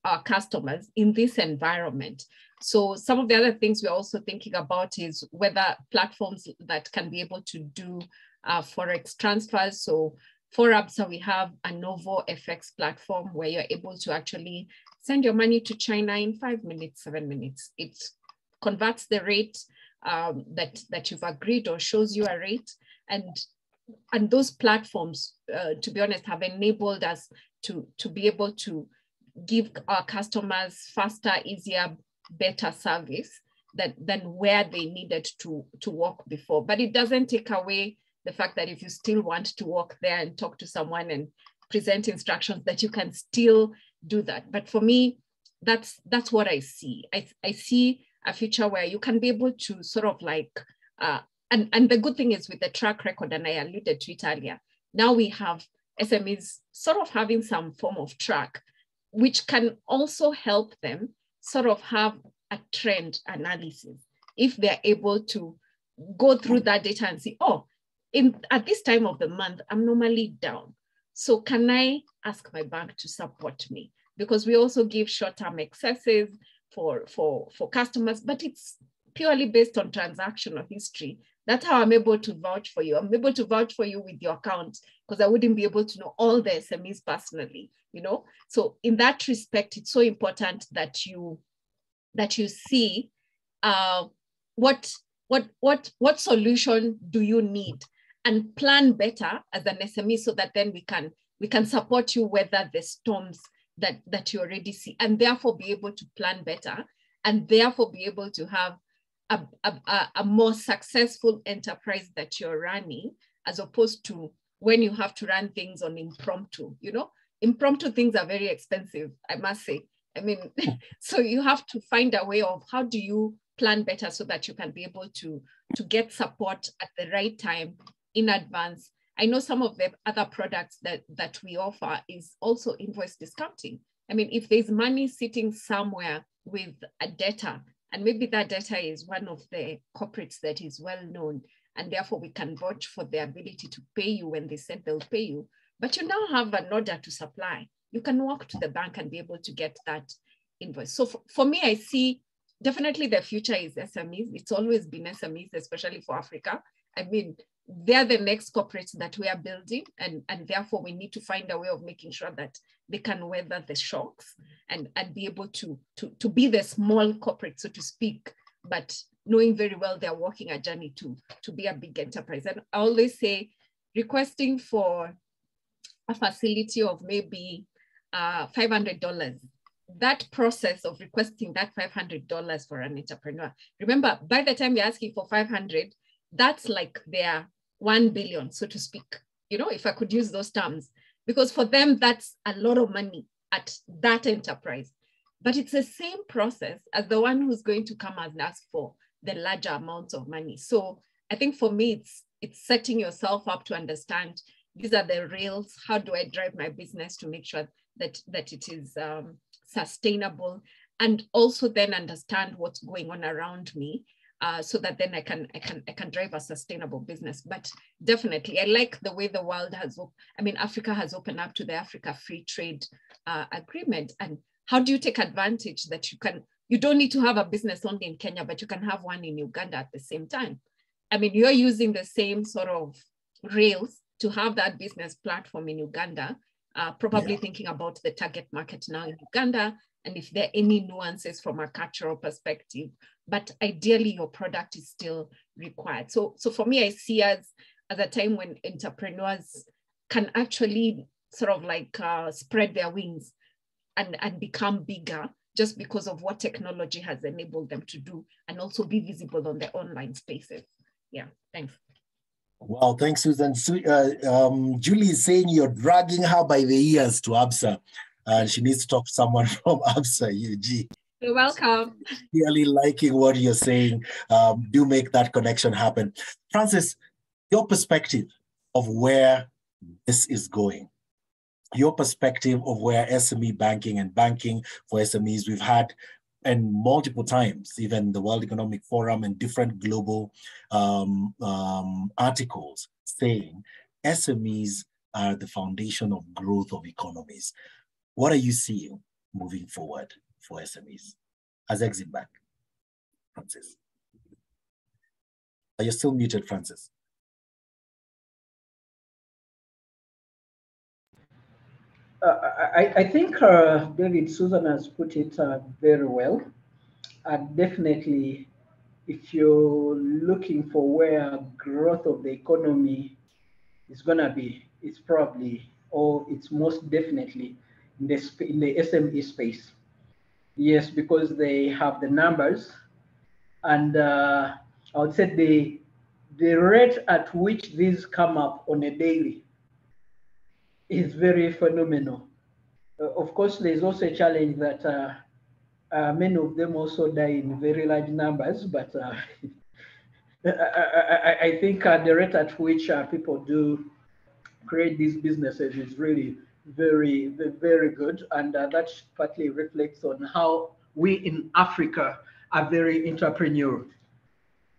our customers in this environment? So some of the other things we're also thinking about is whether platforms that can be able to do Forex transfers. So for Absa, we have a Novo FX platform where you're able to actually send your money to China in 5 minutes, 7 minutes. It converts the rate that you've agreed or shows you a rate. And those platforms, to be honest, have enabled us to be able to give our customers faster, easier, better service than where they needed to walk before. But it doesn't take away the fact that if you still want to walk there and talk to someone and present instructions, that you can still do that. But for me, that's what I see. I see a future where you can be able to sort of like, and the good thing is with the track record, and I alluded to it earlier, now we have SMEs sort of having some form of track, which can also help them sort of have a trend analysis. If they're able to go through that data and see, oh, at this time of the month, I'm normally down. So can I ask my bank to support me? Because we also give short-term excesses for customers, but it's purely based on transactional history. That's how I'm able to vouch for you. I'm able to vouch for you with your account, because I wouldn't be able to know all the SMEs personally, you know? So in that respect, it's so important that you see what solution do you need, and plan better as an SME, so that then we can support you weather the storms that you already see, and therefore be able to plan better, and therefore be able to have a more successful enterprise that you're running, as opposed to when you have to run things on impromptu. You know, impromptu things are very expensive, I must say. I mean, so you have to find a way of how do you plan better so that you can be able to get support at the right time in advance. I know some of the other products that we offer is also invoice discounting. I mean, if there's money sitting somewhere with a debtor, and maybe that debtor is one of the corporates that is well known, and therefore we can vouch for their ability to pay you when they said they'll pay you, but you now have an order to supply, you can walk to the bank and be able to get that invoice. So for me, I see definitely the future is SMEs. It's always been SMEs, especially for Africa. I mean, they're the next corporates that we are building, and therefore we need to find a way of making sure that they can weather the shocks and be able to be the small corporate, so to speak, but knowing very well they're walking a journey to be a big enterprise. And I always say, requesting for a facility of maybe $500, that process of requesting that $500 for an entrepreneur, remember, by the time you're asking for 500, that's like their 1 billion, so to speak, you know, if I could use those terms, because for them, that's a lot of money at that enterprise. but it's the same process as the one who's going to come and ask for the larger amounts of money. So I think for me, it's setting yourself up to understand these are the rails. How do I drive my business to make sure that it is sustainable, and also then understand what's going on around me, so that then I can drive a sustainable business. But definitely, I like the way the world has, Africa has opened up to the Africa Free Trade Agreement. And how do you take advantage that you don't need to have a business only in Kenya, but you can have one in Uganda at the same time? You're using the same sort of rails to have that business platform in Uganda, probably thinking about the target market now in Uganda, and if there are any nuances from a cultural perspective, but ideally your product is still required. So for me, I see as a time when entrepreneurs can actually sort of like spread their wings and become bigger, just because of what technology has enabled them to do, and also be visible on the online spaces. Yeah, thanks. Wow, thanks, Susan. Julie is saying you're dragging her by the ears to Absa, and she needs to talk to someone from Absa, UG. You're welcome. Really liking what you're saying. Do make that connection happen. Francis, your perspective of where this is going, your perspective of where SME banking and banking for SMEs we've had, and multiple times, even the World Economic Forum and different global articles saying SMEs are the foundation of growth of economies. What are you seeing moving forward for SMEs as Exim Bank? Francis. Are you still muted, Francis? I think David, Susan has put it very well. Definitely, if you're looking for where growth of the economy is going to be, it's probably, or it's most definitely in the SME space. Yes, because they have the numbers, and I would say the rate at which these come up on a daily is very phenomenal. Of course, there's also a challenge that many of them also die in very large numbers, but I think the rate at which people do create these businesses is really very, very good. And that partly reflects on how we in Africa are very entrepreneurial.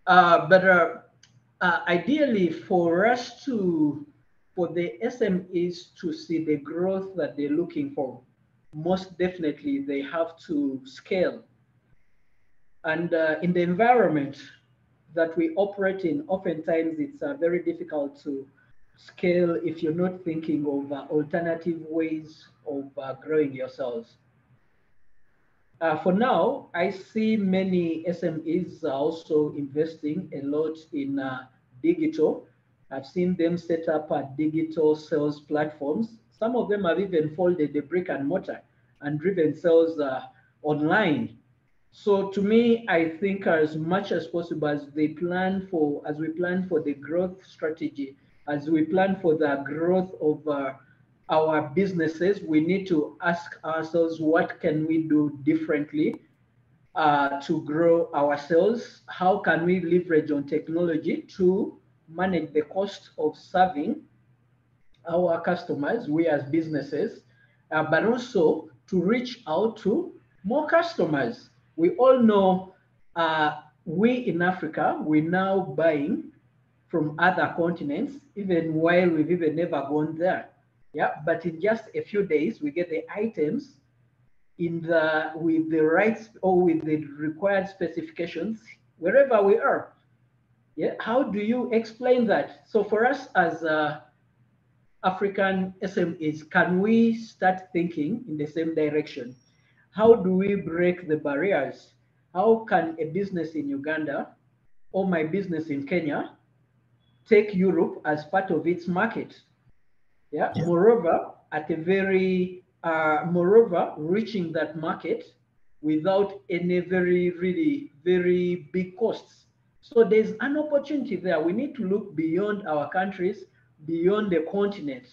But ideally, for the SMEs to see the growth that they're looking for, most definitely they have to scale. And in the environment that we operate in, oftentimes it's very difficult to scale if you're not thinking of alternative ways of growing yourselves. For now, I see many SMEs also investing a lot in digital. I've seen them set up digital sales platforms. Some of them have even folded the brick and mortar and driven sales online. So to me, I think as much as possible as we plan for the growth strategy, as we plan for the growth of our businesses, we need to ask ourselves, what can we do differently to grow our sales? How can we leverage on technology to manage the cost of serving our customers, we as businesses, but also to reach out to more customers? We all know we in Africa, we're now buying from other continents, even while we've even never gone there. Yeah, but in just a few days, we get the items with the rights or with the required specifications wherever we are. Yeah, how do you explain that? So for us as African SMEs, can we start thinking in the same direction? How do we break the barriers? How can a business in Uganda or my business in Kenya take Europe as part of its market? Yeah. Moreover, moreover, reaching that market without any really very big costs. So there's an opportunity there. We need to look beyond our countries, beyond the continent,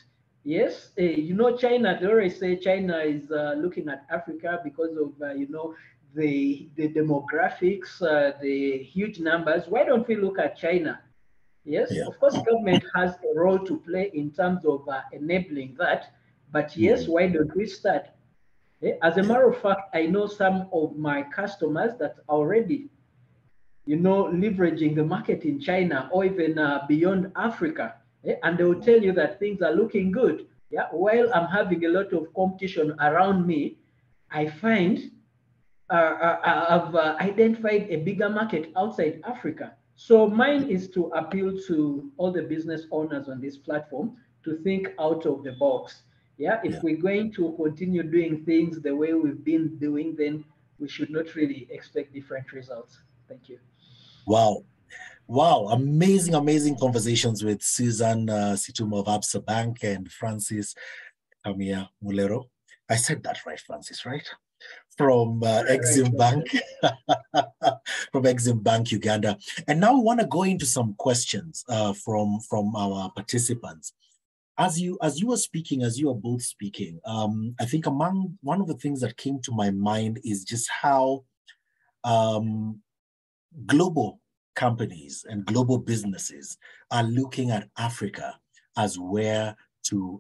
Yes, you know, China, they always say China is looking at Africa because of, you know, the demographics, the huge numbers. Why don't we look at China? Yes, Yeah. of course, government has a role to play in terms of enabling that. But yes, Mhm. why don't we start? As a Yeah. matter of fact, I know some of my customers that are already, you know, leveraging the market in China or even beyond Africa. And they will tell you that things are looking good. Yeah, while I'm having a lot of competition around me, I find I've identified a bigger market outside Africa. So mine is to appeal to all the business owners on this platform to think out of the box. Yeah, if Yeah. we're going to continue doing things the way we've been doing, then we should not really expect different results. Thank you. Wow. Wow. Amazing, amazing conversations with Susan Situmo of Absa Bank and Francis Kamia Mulero. I said that right, Francis, right? From Right, Exim well Bank, said. from Exim Bank, Uganda. And now we want to go into some questions from our participants. As you were speaking, as you are both speaking, I think among one of the things that came to my mind is just how um, global companies and global businesses are looking at Africa as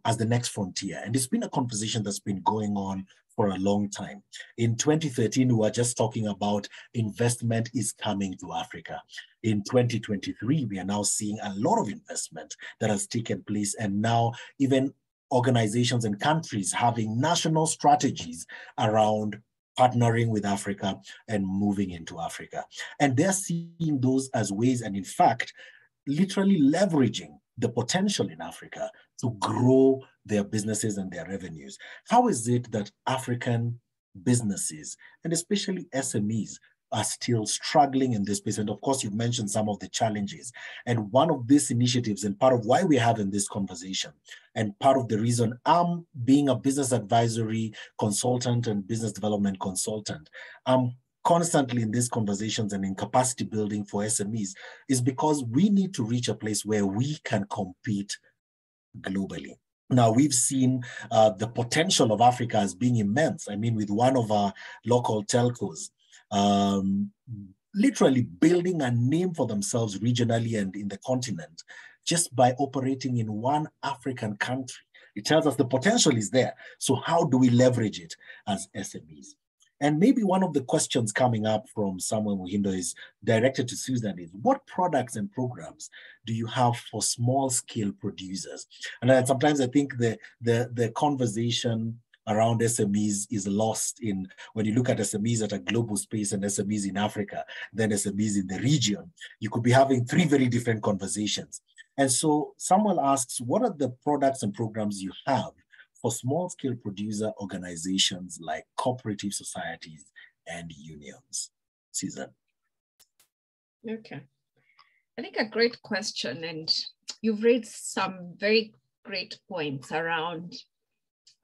as the next frontier. And it's been a conversation that's been going on for a long time. In 2013, we were just talking about investment is coming to Africa. In 2023, we are now seeing a lot of investment that has taken place, and now even organizations and countries having national strategies around partnering with Africa and moving into Africa. And they're seeing those as ways, and in fact, literally leveraging the potential in Africa to grow their businesses and their revenues. How is it that African businesses, and especially SMEs, are still struggling in this space? And of course, you've mentioned some of the challenges. And one of these initiatives, and part of why we're having this conversation, and part of the reason I'm being a business advisory consultant and business development consultant, I'm constantly in these conversations and in capacity building for SMEs, is because we need to reach a place where we can compete globally. Now, we've seen the potential of Africa as being immense. I mean, with one of our local telcos, literally building a name for themselves regionally and in the continent just by operating in one African country. It tells us the potential is there. So how do we leverage it as SMEs? And maybe one of the questions coming up from Samuel Muhindo is directed to Susan is, what products and programs do you have for small scale producers? And then sometimes I think the conversation around SMEs is lost in when you look at SMEs at a global space and SMEs in Africa, then SMEs in the region. You could be having three very different conversations. And so Samuel asks, what are the products and programs you have for small-scale producer organizations like cooperative societies and unions? Susan. Okay. I think a great question, and you've raised some very great points around,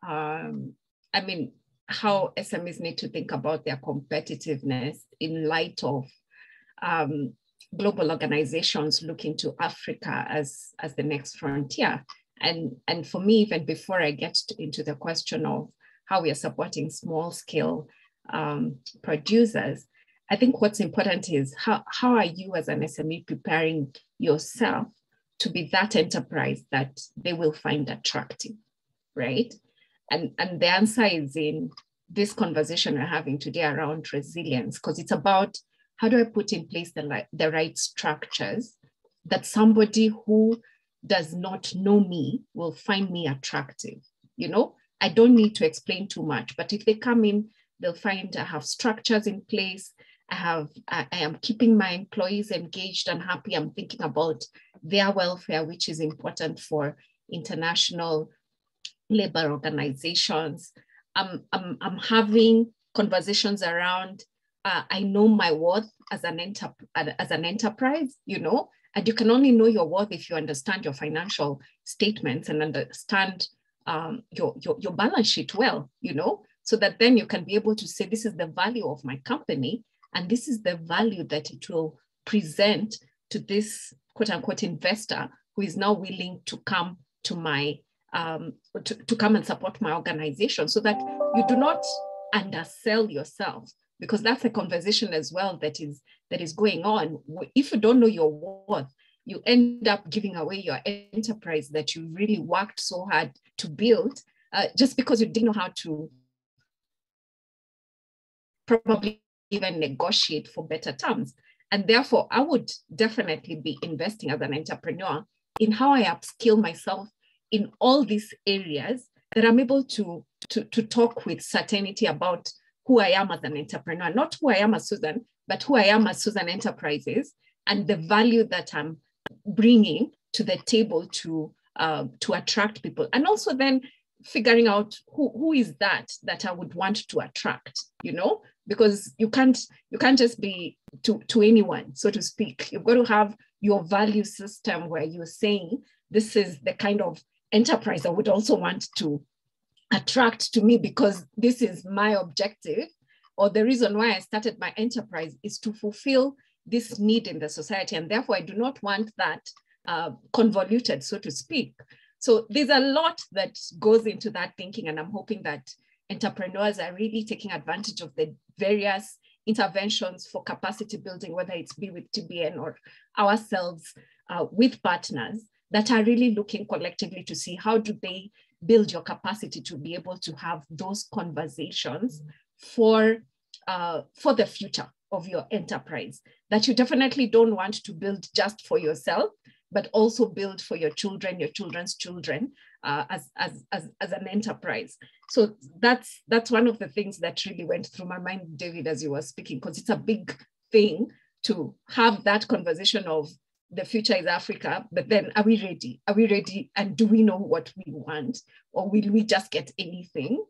how SMEs need to think about their competitiveness in light of global organizations looking to Africa as the next frontier. And for me, even before I get into the question of how we are supporting small scale producers, I think what's important is how are you as an SME preparing yourself to be that enterprise that they will find attractive, right? And the answer is in this conversation we're having today around resilience, because it's about how do I put in place the right structures that somebody who does not know me will find me attractive. You know, I don't need to explain too much, but if they come in, they'll find I have structures in place. I am keeping my employees engaged and happy. I'm thinking about their welfare, which is important for international labor organizations. I'm having conversations around, I know my worth as an enterprise, you know, and you can only know your worth if you understand your financial statements and understand your balance sheet well, you know, so that then you can be able to say, this is the value of my company, and this is the value that it will present to this quote unquote investor who is now willing to come to my to come and support my organization, so that you do not undersell yourself, because that's a conversation as well that is going on. If you don't know your worth, you end up giving away your enterprise that you really worked so hard to build, just because you didn't know how to probably even negotiate for better terms. And therefore, I would definitely be investing as an entrepreneur in how I upskill myself in all these areas, that I'm able to talk with certainty about who I am as an entrepreneur, not who I am as Susan, but who I am as Susan Enterprises, and the value that I'm bringing to the table to attract people. And also then figuring out who is that I would want to attract, because you can't just be to anyone, so to speak. You've got to have your value system where you're saying, this is the kind of enterprise I would also want to attract to me, because this is my objective, or the reason why I started my enterprise is to fulfill this need in the society. And therefore, I do not want that convoluted, so to speak. So there's a lot that goes into that thinking. And I'm hoping that entrepreneurs are really taking advantage of the various interventions for capacity building, whether it's be with TBN or ourselves with partners, that are really looking collectively to see how do they build your capacity to be able to have those conversations for the future of your enterprise, that you definitely don't want to build just for yourself, but also build for your children, your children's children, as an enterprise. So that's one of the things that really went through my mind, David, as you were speaking, because it's a big thing to have that conversation of the future is Africa, but then are we ready? Are we ready? And do we know what we want? Or will we just get anything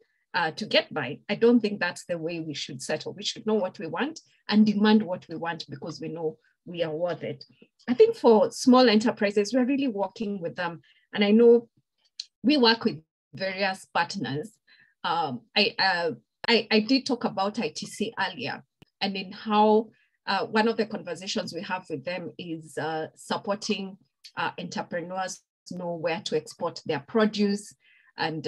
to get by? I don't think that's the way we should settle. We should know what we want and demand what we want, because we know we are worth it. I think for small enterprises, we're really working with them. And I know we work with various partners. I did talk about ITC earlier, and in how one of the conversations we have with them is supporting entrepreneurs know where to export their produce, and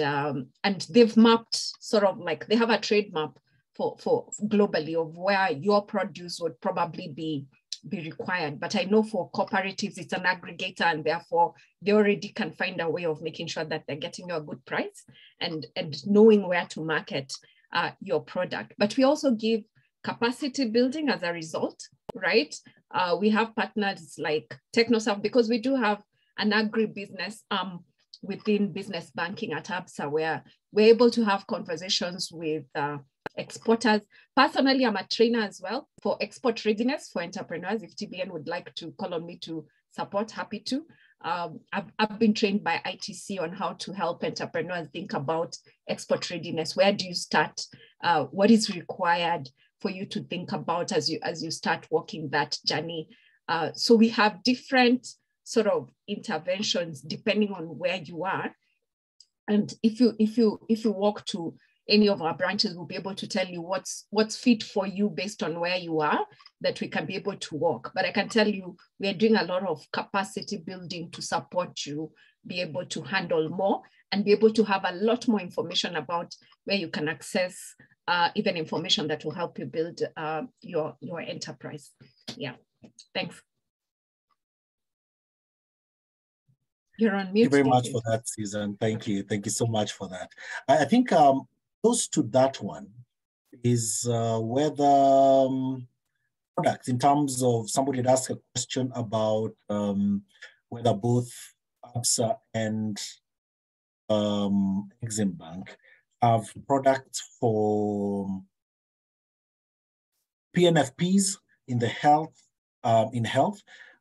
they've mapped sort of like, they have a trade map for globally of where your produce would probably be required. But I know for cooperatives, it's an aggregator, and therefore they already can find a way of making sure that they're getting you a good price and knowing where to market your product. But we also give capacity building as a result, right? We have partners like TechnoServe, because we do have an agribusiness within business banking at Absa, where we're able to have conversations with exporters. Personally, I'm a trainer as well for export readiness for entrepreneurs. If TBN would like to call on me to support, happy to. I've been trained by ITC on how to help entrepreneurs think about export readiness. Where do you start? What is required for you to think about as you start walking that journey? So we have different sort of interventions depending on where you are. And if you walk to any of our branches, we'll be able to tell you what's fit for you based on where you are, that we can be able to walk. But I can tell you, we are doing a lot of capacity building to support you be able to handle more and be able to have a lot more information about where you can access even information that will help you build your enterprise. Yeah, thanks. You're on mute. Thank you very much for that, Susan. Thank you. Thank you so much for that. I think close to that one is whether products, in terms of somebody had asked a question about whether both Absa and Exim Bank have products for PNFPs in the health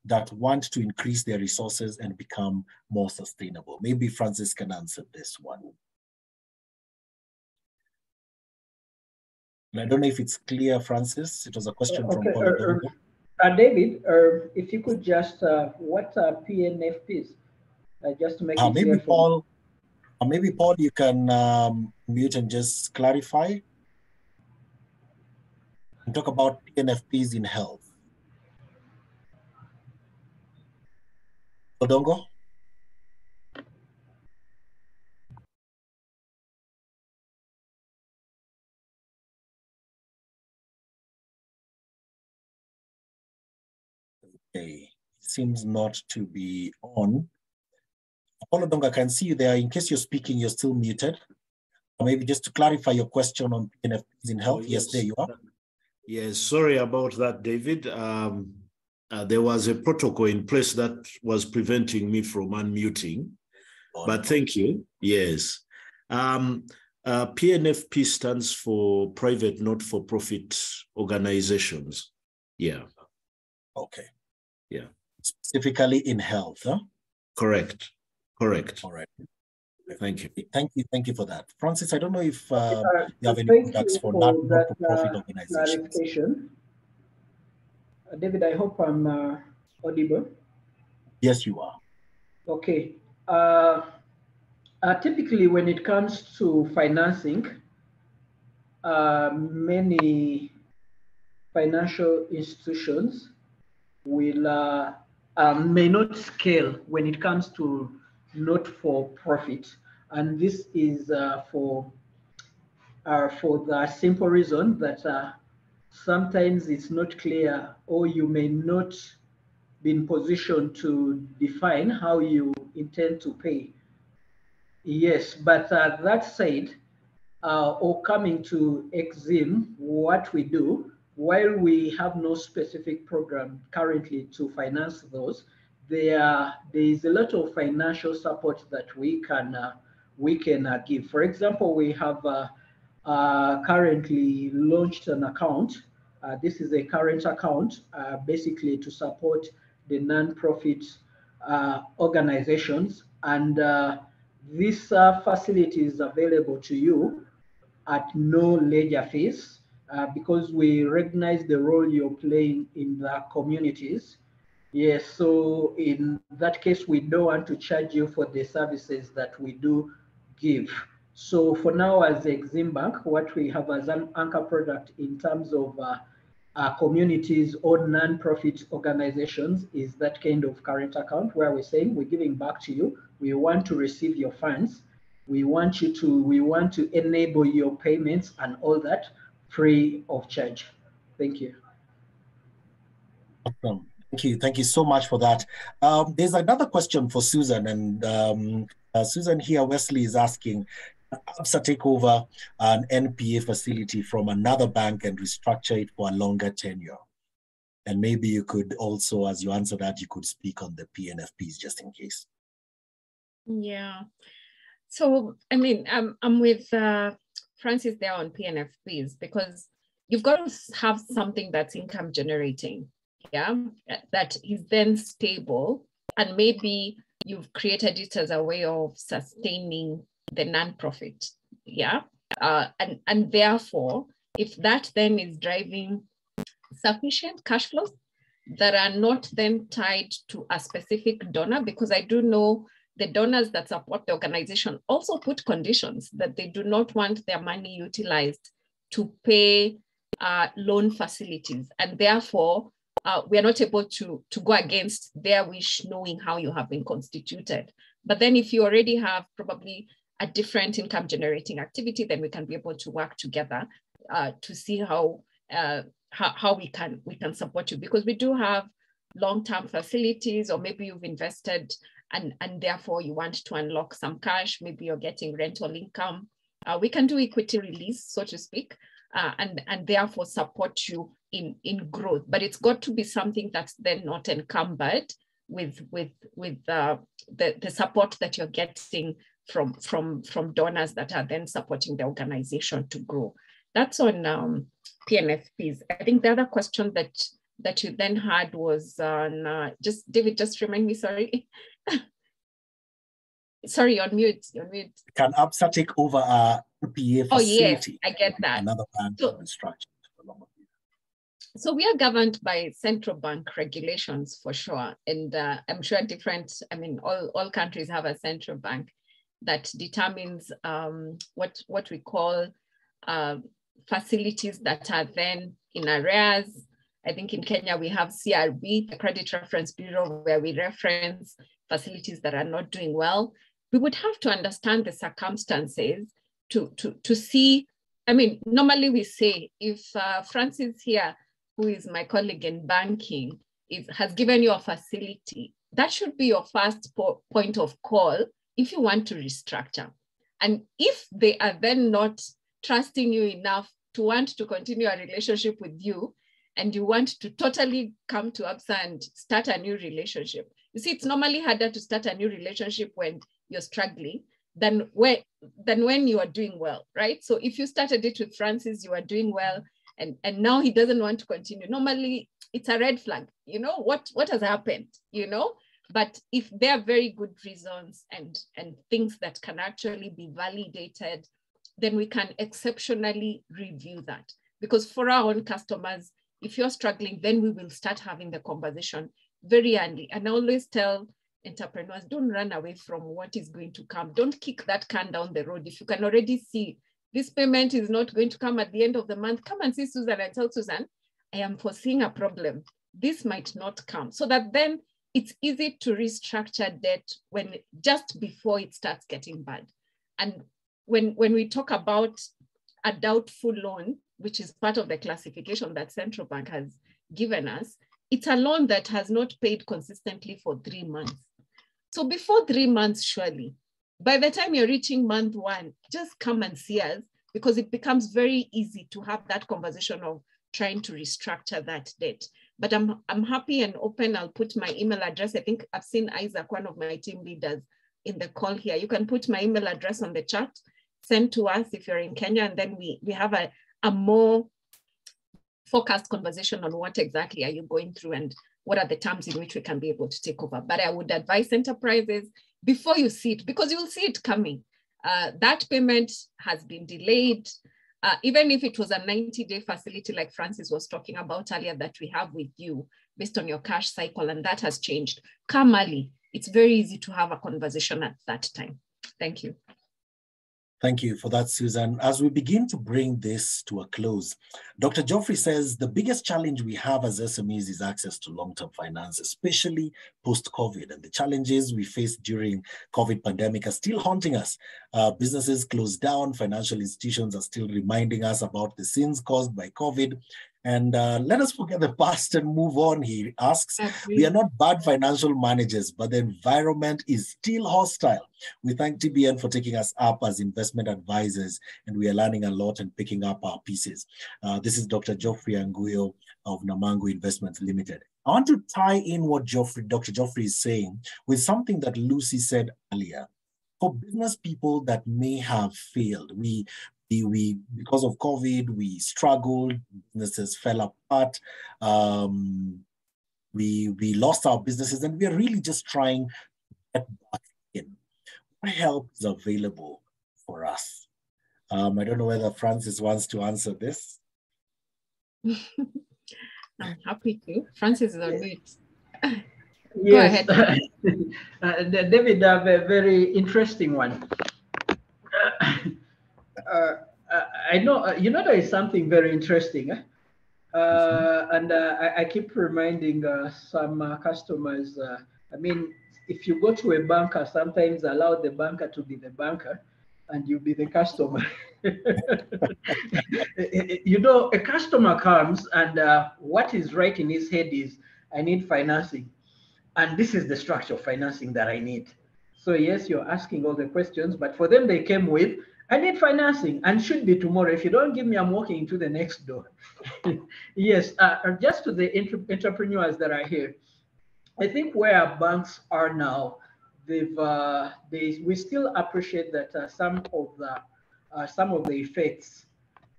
that want to increase their resources and become more sustainable. Maybe Francis can answer this one. And I don't know if it's clear, Francis. It was a question from Paul. David, if you could just, what are PNFPs? Just to make it maybe clear Paul, maybe Paul, you can mute and just clarify and talk about PNFPs in health. Odongo? Okay, it seems not to be on. Apollo, I can see you there. In case you're speaking, you're still muted. Or maybe just to clarify your question on PNFPs in health. Yes, there you are. Yes, sorry about that, David. There was a protocol in place that was preventing me from unmuting, but thank you. Yes. PNFP stands for private not-for-profit organizations. Yeah. Okay. Yeah. Specifically in health, huh? Correct. Correct. All right. Thank you. Thank you for that. Francis, I don't know if you have any products for not-for-profit organizations. Clarification. David, I hope I'm audible. Yes, you are. Okay. Typically, when it comes to financing, many financial institutions will may not scale when it comes to not-for-profit, and this is for the simple reason that sometimes it's not clear, or you may not be in position to define how you intend to pay. Yes, but that said, or coming to Exim, what we do, while we have no specific program currently to finance those, there is a lot of financial support that we can give. For example, we have currently launched an account. This is a current account, basically to support the non-profit organizations, and this facility is available to you at no ledger fees, because we recognize the role you're playing in the communities. Yes, so in that case, we don't want to charge you for the services that we do give. So for now, as Exim Bank, what we have as an anchor product in terms of communities or non-profit organizations is that kind of current account where we're saying we're giving back to you. We want to receive your funds. We want to enable your payments and all that free of charge. Thank you. Awesome. Thank you so much for that. There's another question for Susan, and Susan here, Wesley, is asking, Absa take over an NPA facility from another bank and restructure it for a longer tenure? And maybe you could also, as you answer that, you could speak on the PNFPs just in case. Yeah. So, I mean, I'm with Francis there on PNFPs, because you've got to have something that's income generating, yeah, that is then stable, and maybe you've created it as a way of sustaining the non-profit, yeah, and therefore, if that then is driving sufficient cash flows that are not then tied to a specific donor, because I do know the donors that support the organization also put conditions that they do not want their money utilized to pay loan facilities, and therefore we are not able to go against their wish, knowing how you have been constituted. But then if you already have probably a different income generating activity, then we can be able to work together to see how we can support you, because we do have long-term facilities, or maybe you've invested and therefore you want to unlock some cash, maybe you're getting rental income. We can do equity release, so to speak, and therefore support you in growth. But it's got to be something that's then not encumbered with the support that you're getting from donors that are then supporting the organization to grow. That's on PNFPs. I think the other question that you then had was on, David, just remind me, sorry. Sorry, you're on mute. Can Absa take over a NPA facility? Oh yes, I get that. Another bank structure. So we are governed by central bank regulations for sure. And I'm sure all countries have a central bank that determines what we call facilities that are then in arrears. I think in Kenya we have CRB, the Credit Reference Bureau, where we reference facilities that are not doing well. We would have to understand the circumstances to see. I mean, normally we say, if Francis here, who is my colleague in banking, has given you a facility, that should be your first point of call if you want to restructure. And if they are then not trusting you enough to want to continue a relationship with you, and you want to totally come to Absa and start a new relationship. You see, it's normally harder to start a new relationship when you're struggling than when you are doing well, right? So if you started it with Francis, you are doing well, and now he doesn't want to continue. Normally, it's a red flag. You know, what has happened, you know? But if there are very good reasons and things that can actually be validated, then we can exceptionally review that. Because for our own customers, if you're struggling, then we will start having the conversation very early. And I always tell entrepreneurs, don't run away from what is going to come. Don't kick that can down the road. If you can already see this payment is not going to come at the end of the month, come and see Susan and tell Susan, I am foreseeing a problem. This might not come. So that then it's easy to restructure debt when just before it starts getting bad. And when we talk about a doubtful loan, which is part of the classification that Central Bank has given us, it's a loan that has not paid consistently for 3 months. So before 3 months, surely, by the time you're reaching month 1, just come and see us, because it becomes very easy to have that conversation of trying to restructure that debt. But I'm happy and open. I'll put my email address. I think I've seen Isaac, one of my team leaders, in the call here. You can put my email address on the chat, send to us if you're in Kenya, and then we have a more focused conversation on what exactly are you going through and what are the terms in which we can be able to take over. But I would advise enterprises, before you see it, because you'll see it coming, that payment has been delayed. Even if it was a 90-day facility like Francis was talking about earlier that we have with you based on your cash cycle, and that has changed, come early. It's very easy to have a conversation at that time. Thank you. Thank you for that, Susan. As we begin to bring this to a close, Dr. Geoffrey says the biggest challenge we have as SMEs is access to long-term finance, especially post-COVID. And the challenges we faced during COVID pandemic are still haunting us. Businesses closed down, financial institutions are still reminding us about the sins caused by COVID. And let us forget the past and move on, he asks. We are not bad financial managers, but the environment is still hostile. We thank TBN for taking us up as investment advisors, and we are learning a lot and picking up our pieces. This is Dr. Geoffrey Anguyo of Namangu Investments Limited. I want to tie in what Dr. Geoffrey is saying with something that Lucy said earlier. For business people that may have failed, we because of COVID, we struggled, businesses fell apart, we lost our businesses, and we are really just trying to get back in. What help is available for us? I don't know whether Francis wants to answer this. I'm happy to. Francis is on mute. Yes. Go ahead. David, I have a very interesting one. I know, there is something very interesting. And I keep reminding some customers, if you go to a banker, sometimes allow the banker to be the banker and you be the customer. A customer comes and what is right in his head is, I need financing. And this is the structure of financing that I need. So yes, you're asking all the questions, but for them, they came with, I need financing and should be tomorrow. If you don't give me, I'm walking into the next door. Yes, just to the entrepreneurs that are here, I think where banks are now, we still appreciate that some of the effects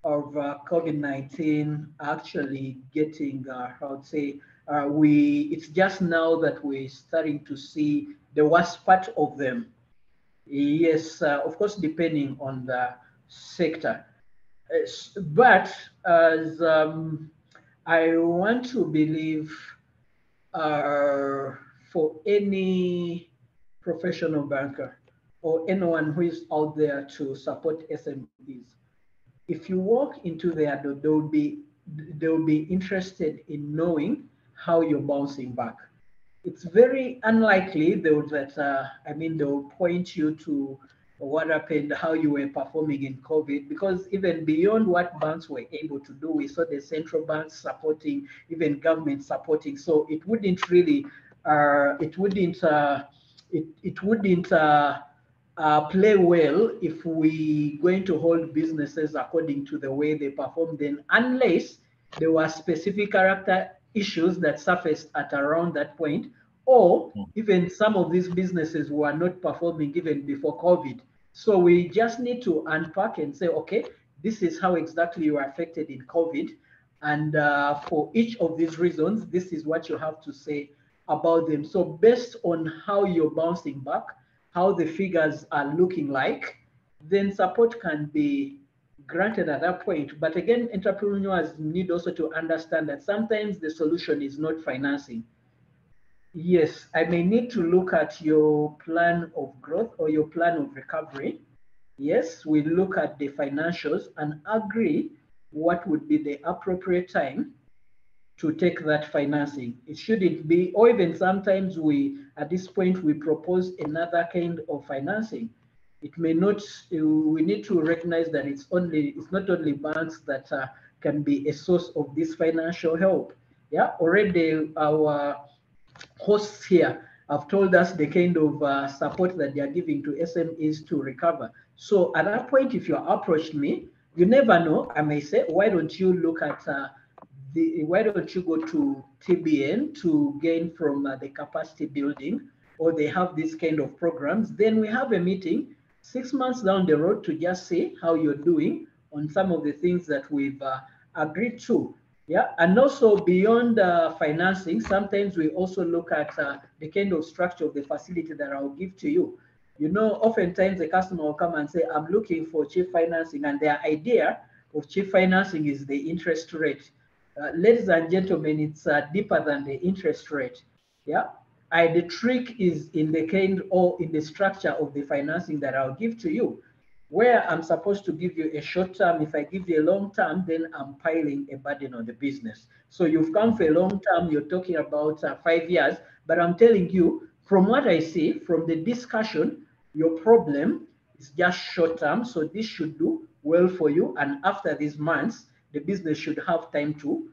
of COVID-19 actually getting, I would say, it's just now that we're starting to see the worst part of them. Yes, of course, depending on the sector. But as I want to believe for any professional banker or anyone who is out there to support SMEs, if you walk into there, they'll be interested in knowing how you're bouncing back. It's very unlikely they'll point you to what happened, how you were performing in COVID, because even beyond what banks were able to do, we saw the central banks supporting, even government supporting. So it wouldn't really, play well if we going to hold businesses according to the way they perform, then unless there were specific character issues that surfaced at around that point, or even some of these businesses were not performing even before COVID. So we just need to unpack and say, okay, this is how exactly you are affected in COVID. And for each of these reasons, this is what you have to say about them. So based on how you're bouncing back, how the figures are looking like, then support can be granted at that point. But again, entrepreneurs need also to understand that sometimes the solution is not financing. Yes, I may need to look at your plan of growth or your plan of recovery. Yes, we look at the financials and agree what would be the appropriate time to take that financing. It shouldn't be, or even sometimes at this point, we propose another kind of financing. It may not, we need to recognize that it's not only banks that can be a source of this financial help. Yeah, already our hosts here have told us the kind of support that they are giving to SMEs to recover. So at that point, if you approached me, you never know, I may say, why don't you look at why don't you go to TBN to gain from the capacity building, or they have this kind of programs. Then we have a meeting 6 months down the road to just see how you're doing on some of the things that we've agreed to. Yeah, and also beyond financing, sometimes we also look at the kind of structure of the facility that I'll give to you. You know, oftentimes the customer will come and say, I'm looking for cheap financing, and their idea of cheap financing is the interest rate. Ladies and gentlemen, it's deeper than the interest rate. Yeah, the trick is in the kind or in the structure of the financing that I'll give to you. Where I'm supposed to give you a short term, if I give you a long term, then I'm piling a burden on the business. So you've come for a long term, you're talking about 5 years, but I'm telling you, from what I see, from the discussion, your problem is just short term. So this should do well for you. And after these months, the business should have time to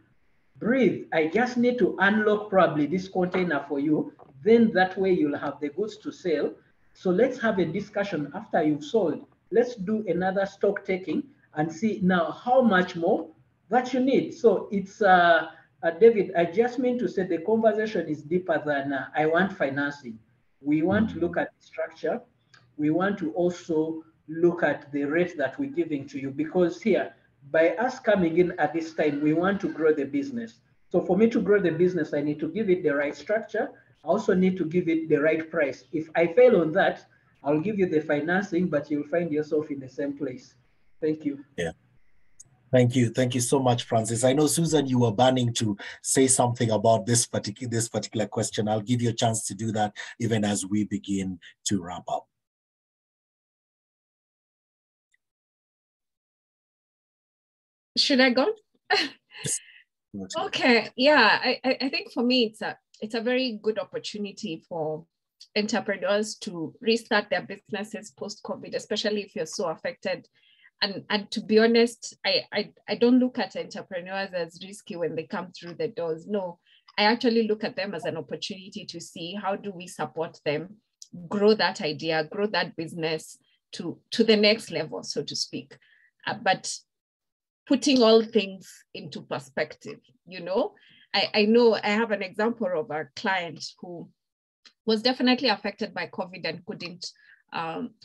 breathe. I just need to unlock probably this container for you. Then that way you'll have the goods to sell. So let's have a discussion after you've sold. Let's do another stock taking and see now how much more that you need. So it's, David, I just mean to say the conversation is deeper than I want financing. We want to look at the structure. We want to also look at the rate that we're giving to you, because here, by us coming in at this time, we want to grow the business. So for me to grow the business, I need to give it the right structure. I also need to give it the right price. If I fail on that, I'll give you the financing, but you'll find yourself in the same place. Thank you. Yeah. Thank you. Thank you so much, Francis. I know, Susan, you were burning to say something about this particular question. I'll give you a chance to do that even as we begin to wrap up. Should I go? Okay. Yeah, I think for me, it's a very good opportunity for entrepreneurs to restart their businesses post-COVID, especially if you're so affected. And to be honest, I don't look at entrepreneurs as risky when they come through the doors. No, I actually look at them as an opportunity to see how do we support them, grow that idea, grow that business to the next level, so to speak. But putting all things into perspective, you know, I know I have an example of a client who was definitely affected by COVID and couldn't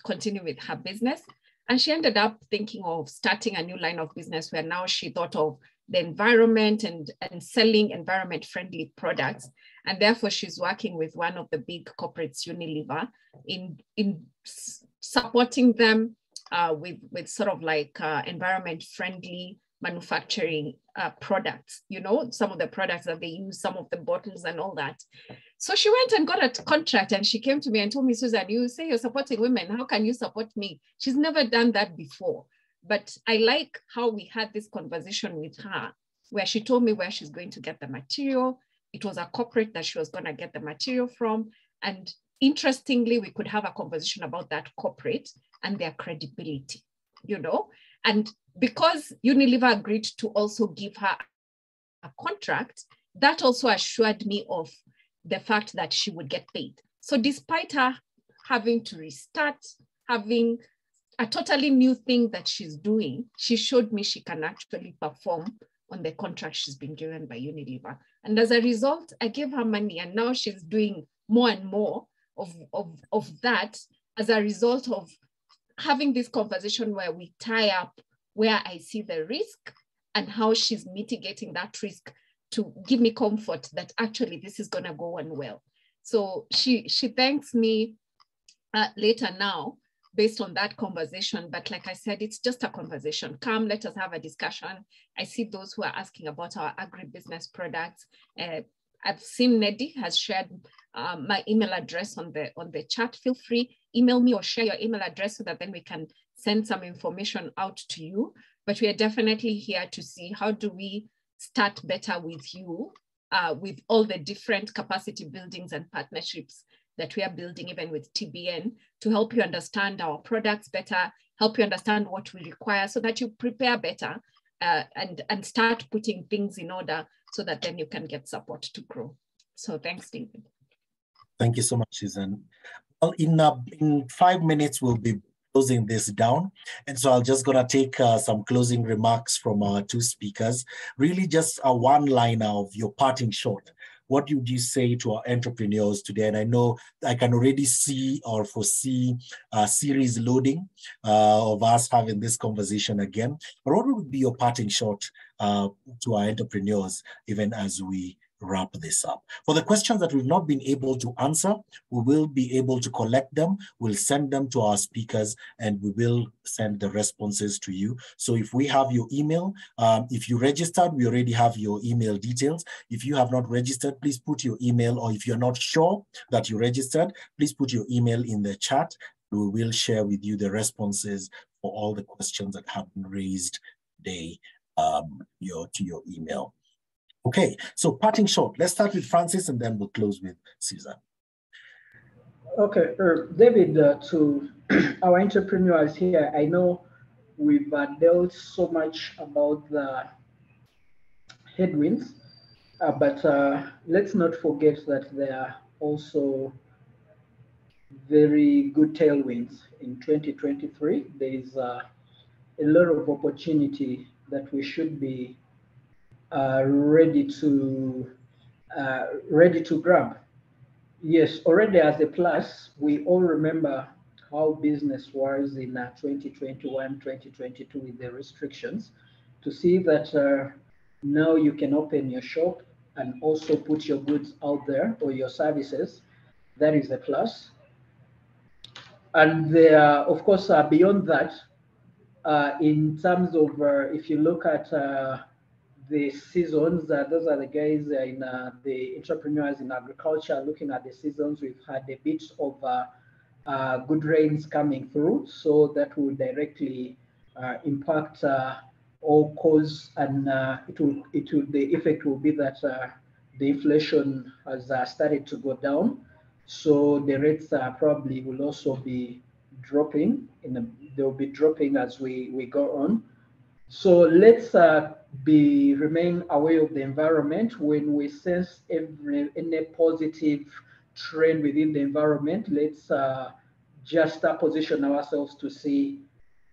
continue with her business. And she ended up thinking of starting a new line of business where now she thought of the environment and selling environment-friendly products. And therefore, she's working with one of the big corporates, Unilever, in supporting them with sort of like environment-friendly manufacturing products, you know, some of the products that they use, some of the bottles and all that. So she went and got a contract, and she came to me and told me, Susan, you say you're supporting women. How can you support me? She's never done that before. But I like how we had this conversation with her, where she told me where she's going to get the material. It was a corporate that she was going to get the material from. And interestingly, we could have a conversation about that corporate and their credibility, you know? And because Unilever agreed to also give her a contract, that also assured me of the fact that she would get paid. So despite her having to restart, having a totally new thing that she's doing, she showed me she can actually perform on the contract she's been given by Unilever. And as a result, I gave her money, and now she's doing more and more of that as a result of having this conversation where we tie up where I see the risk and how she's mitigating that risk to give me comfort that actually this is going to go on well. So she thanks me later now based on that conversation. But like I said, it's just a conversation. Come, let us have a discussion. I see those who are asking about our agribusiness products. I've seen Neddy has shared my email address on the chat. Feel free, email me or share your email address so that then we can send some information out to you. But we are definitely here to see how do we start better with you, with all the different capacity buildings and partnerships that we are building, even with TBN, to help you understand our products better, help you understand what we require so that you prepare better and start putting things in order so that then you can get support to grow. So thanks, David. Thank you so much, Susan. Well, in 5 minutes, we'll be closing this down. And so I'm just gonna take some closing remarks from our two speakers. Really just a one-liner of your parting shot. What would you say to our entrepreneurs today? And I know I can already see or foresee a series loading of us having this conversation again. But what would be your parting shot to our entrepreneurs, even as we wrap this up? For the questions that we've not been able to answer, we will be able to collect them. We'll send them to our speakers and we will send the responses to you. So if we have your email, if you registered, we already have your email details. If you have not registered, please put your email, or if you're not sure that you registered, please put your email in the chat. We will share with you the responses for all the questions that have been raised today to your email. Okay, so parting shot. Let's start with Francis and then we'll close with Susan. Okay, David, to our entrepreneurs here, I know we've dealt so much about the headwinds, but let's not forget that there are also very good tailwinds. In 2023, there is a lot of opportunity that we should be ready to grab. Yes, already as a plus, we all remember how business was in 2021, 2022 with the restrictions. To see that now you can open your shop and also put your goods out there or your services, that is a plus. And there, of course, beyond that, in terms of if you look at the seasons, those are the guys in the entrepreneurs in agriculture looking at the seasons. We've had a bit of good rains coming through, so that will directly impact or cause, and the effect will be that the inflation has started to go down, so the rates probably will also be dropping. They'll be dropping as we go on. So let's remain aware of the environment. When we sense any positive trend within the environment, let's just position ourselves to see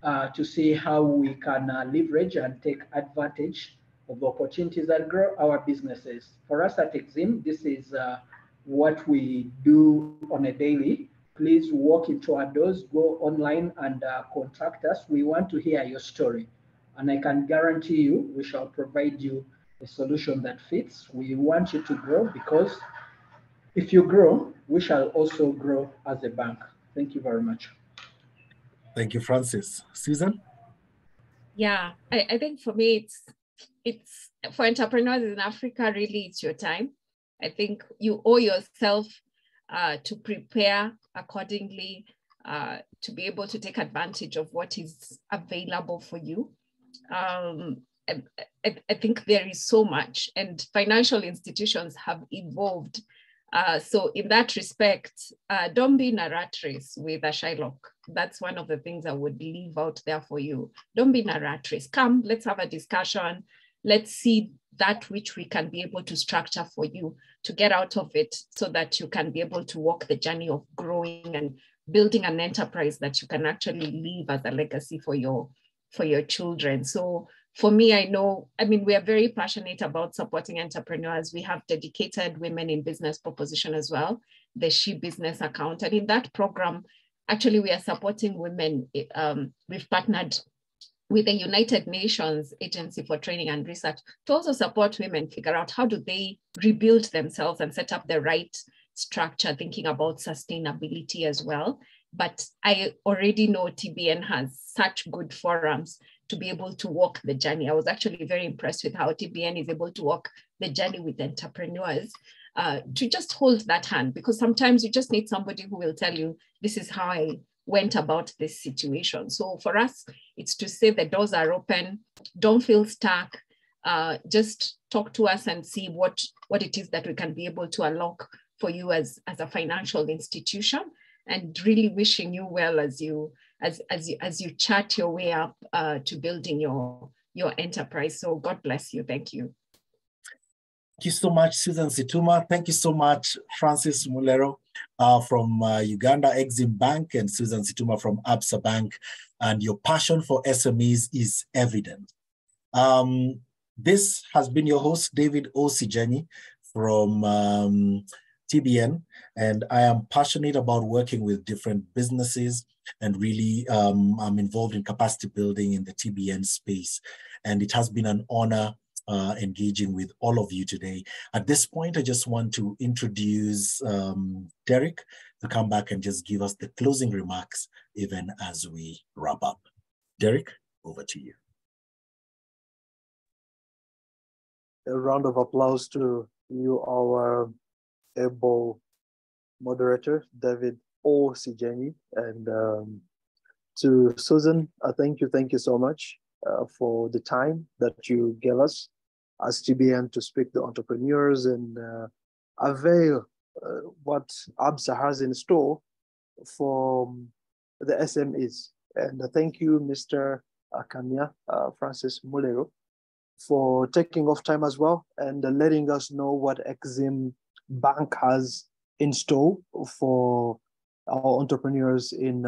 how we can leverage and take advantage of the opportunities that grow our businesses. For us at Exim, this is what we do on a daily. Please walk into our doors, go online and contact us. We want to hear your story. And I can guarantee you, we shall provide you a solution that fits. We want you to grow, because if you grow, we shall also grow as a bank. Thank you very much. Thank you, Francis. Susan? Yeah, I think for me, it's for entrepreneurs in Africa, really, it's your time. I think you owe yourself to prepare accordingly, to be able to take advantage of what is available for you. I think there is so much, and financial institutions have evolved So in that respect, don't be in a rat race with a Shylock. That's one of the things I would leave out there for you. Don't be in a rat race. Come, let's have a discussion. Let's see that which we can be able to structure for you to get out of it so that you can be able to walk the journey of growing and building an enterprise that you can actually leave as a legacy for your children. So for me, we are very passionate about supporting entrepreneurs. We have dedicated women in business proposition as well, the She Business account. And in that program, actually, we are supporting women. We've partnered with the United Nations Agency for Training and Research to also support women figure out how do they rebuild themselves and set up the right structure, thinking about sustainability as well. But I already know TBN has such good forums to be able to walk the journey. I was actually very impressed with how TBN is able to walk the journey with entrepreneurs, to just hold that hand, because sometimes you just need somebody who will tell you, this is how I went about this situation. So for us, it's to say the doors are open, don't feel stuck, just talk to us and see what it is that we can be able to unlock for you as a financial institution, and really wishing you well as you chart your way up to building your enterprise. So God bless you. Thank you. Thank you so much, Susan Situma. Thank you so much, Francis Mulero from Uganda Exim Bank, and Susan Situma from Absa Bank. And your passion for SMEs is evident. This has been your host, David Osijenyi from TBN, and I am passionate about working with different businesses, and really I'm involved in capacity building in the TBN space. And it has been an honor engaging with all of you today. At this point, I just want to introduce Derek to come back and just give us the closing remarks even as we wrap up. Derek, over to you. A round of applause to you, our able moderator, David Osijenyi, and to Susan, thank you so much for the time that you gave us as TBN to speak to entrepreneurs and avail what Absa has in store for the SMEs. And thank you, Mr. Kamya, Francis Mulero, for taking off time as well and letting us know what Exim Bank has in store for our entrepreneurs in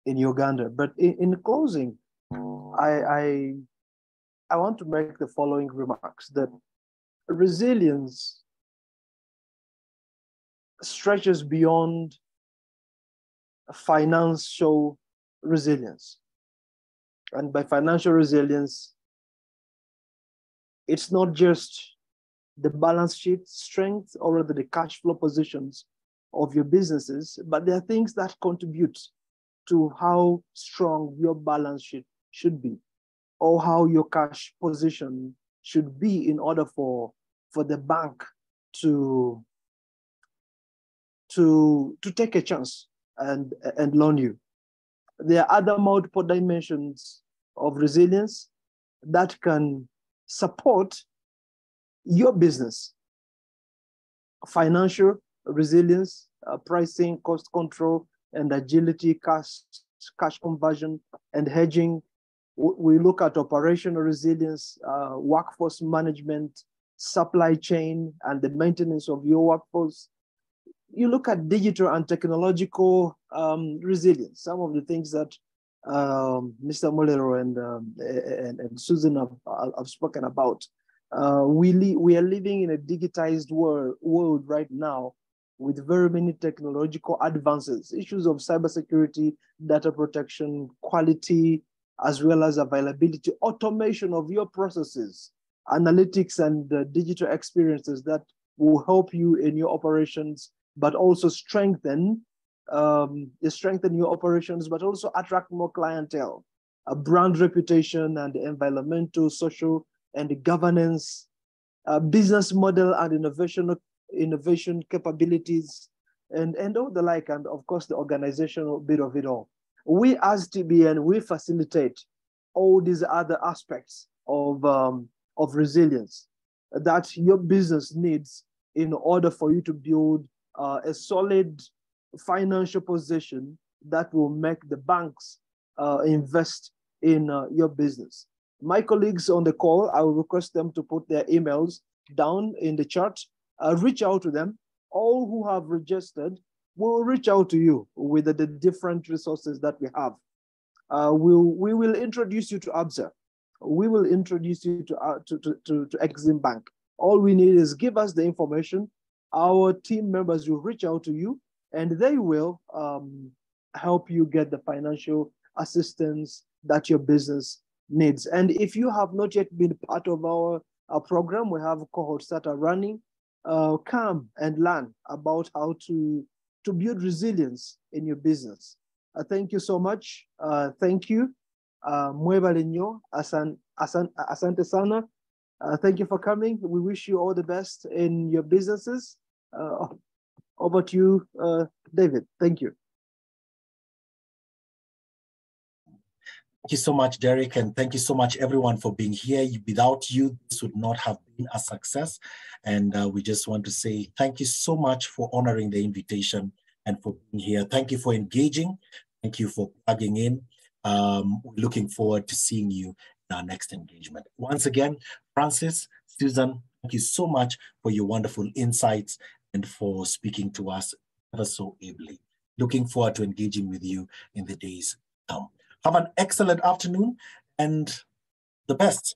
Uganda. But in closing, I want to make the following remarks: that resilience stretches beyond financial resilience. And by financial resilience, it's not just the balance sheet strength or rather the cash flow positions of your businesses, but there are things that contribute to how strong your balance sheet should be, or how your cash position should be in order for the bank to take a chance and loan you. There are other multiple dimensions of resilience that can support your business: financial resilience, pricing, cost control, and agility, cash conversion, and hedging. We look at operational resilience, workforce management, supply chain, and the maintenance of your workforce. You look at digital and technological resilience, some of the things that Mr. Mulero and Susan have spoken about. We are living in a digitized world right now with very many technological advances, issues of cybersecurity, data protection, quality, as well as availability, automation of your processes, analytics and digital experiences that will help you in your operations, but also strengthen your operations, but also attract more clientele, a brand reputation and environmental, social, and governance, business model and innovation capabilities, and all the like, and of course the organizational bit of it all. We as TBN, we facilitate all these other aspects of resilience that your business needs in order for you to build a solid financial position that will make the banks invest in your business. My colleagues on the call, I will request them to put their emails down in the chat. Reach out to them. All who have registered will reach out to you with the different resources that we have. We will introduce you to Absa. We will introduce you to Exim Bank. All we need is give us the information. Our team members will reach out to you, and they will help you get the financial assistance that your business needs. And if you have not yet been part of our program, we have cohorts that are running. Come and learn about how to build resilience in your business. Thank you so much. Thank you. Asante sana. Thank you for coming. We wish you all the best in your businesses. Over to you, David. Thank you. Thank you so much, Derek, and thank you so much, everyone, for being here. Without you, this would not have been a success. And we just want to say thank you so much for honoring the invitation and for being here. Thank you for engaging. Thank you for plugging in. Looking forward to seeing you in our next engagement. Once again, Francis, Susan, thank you so much for your wonderful insights and for speaking to us ever so ably. Looking forward to engaging with you in the days to come. Have an excellent afternoon and the best.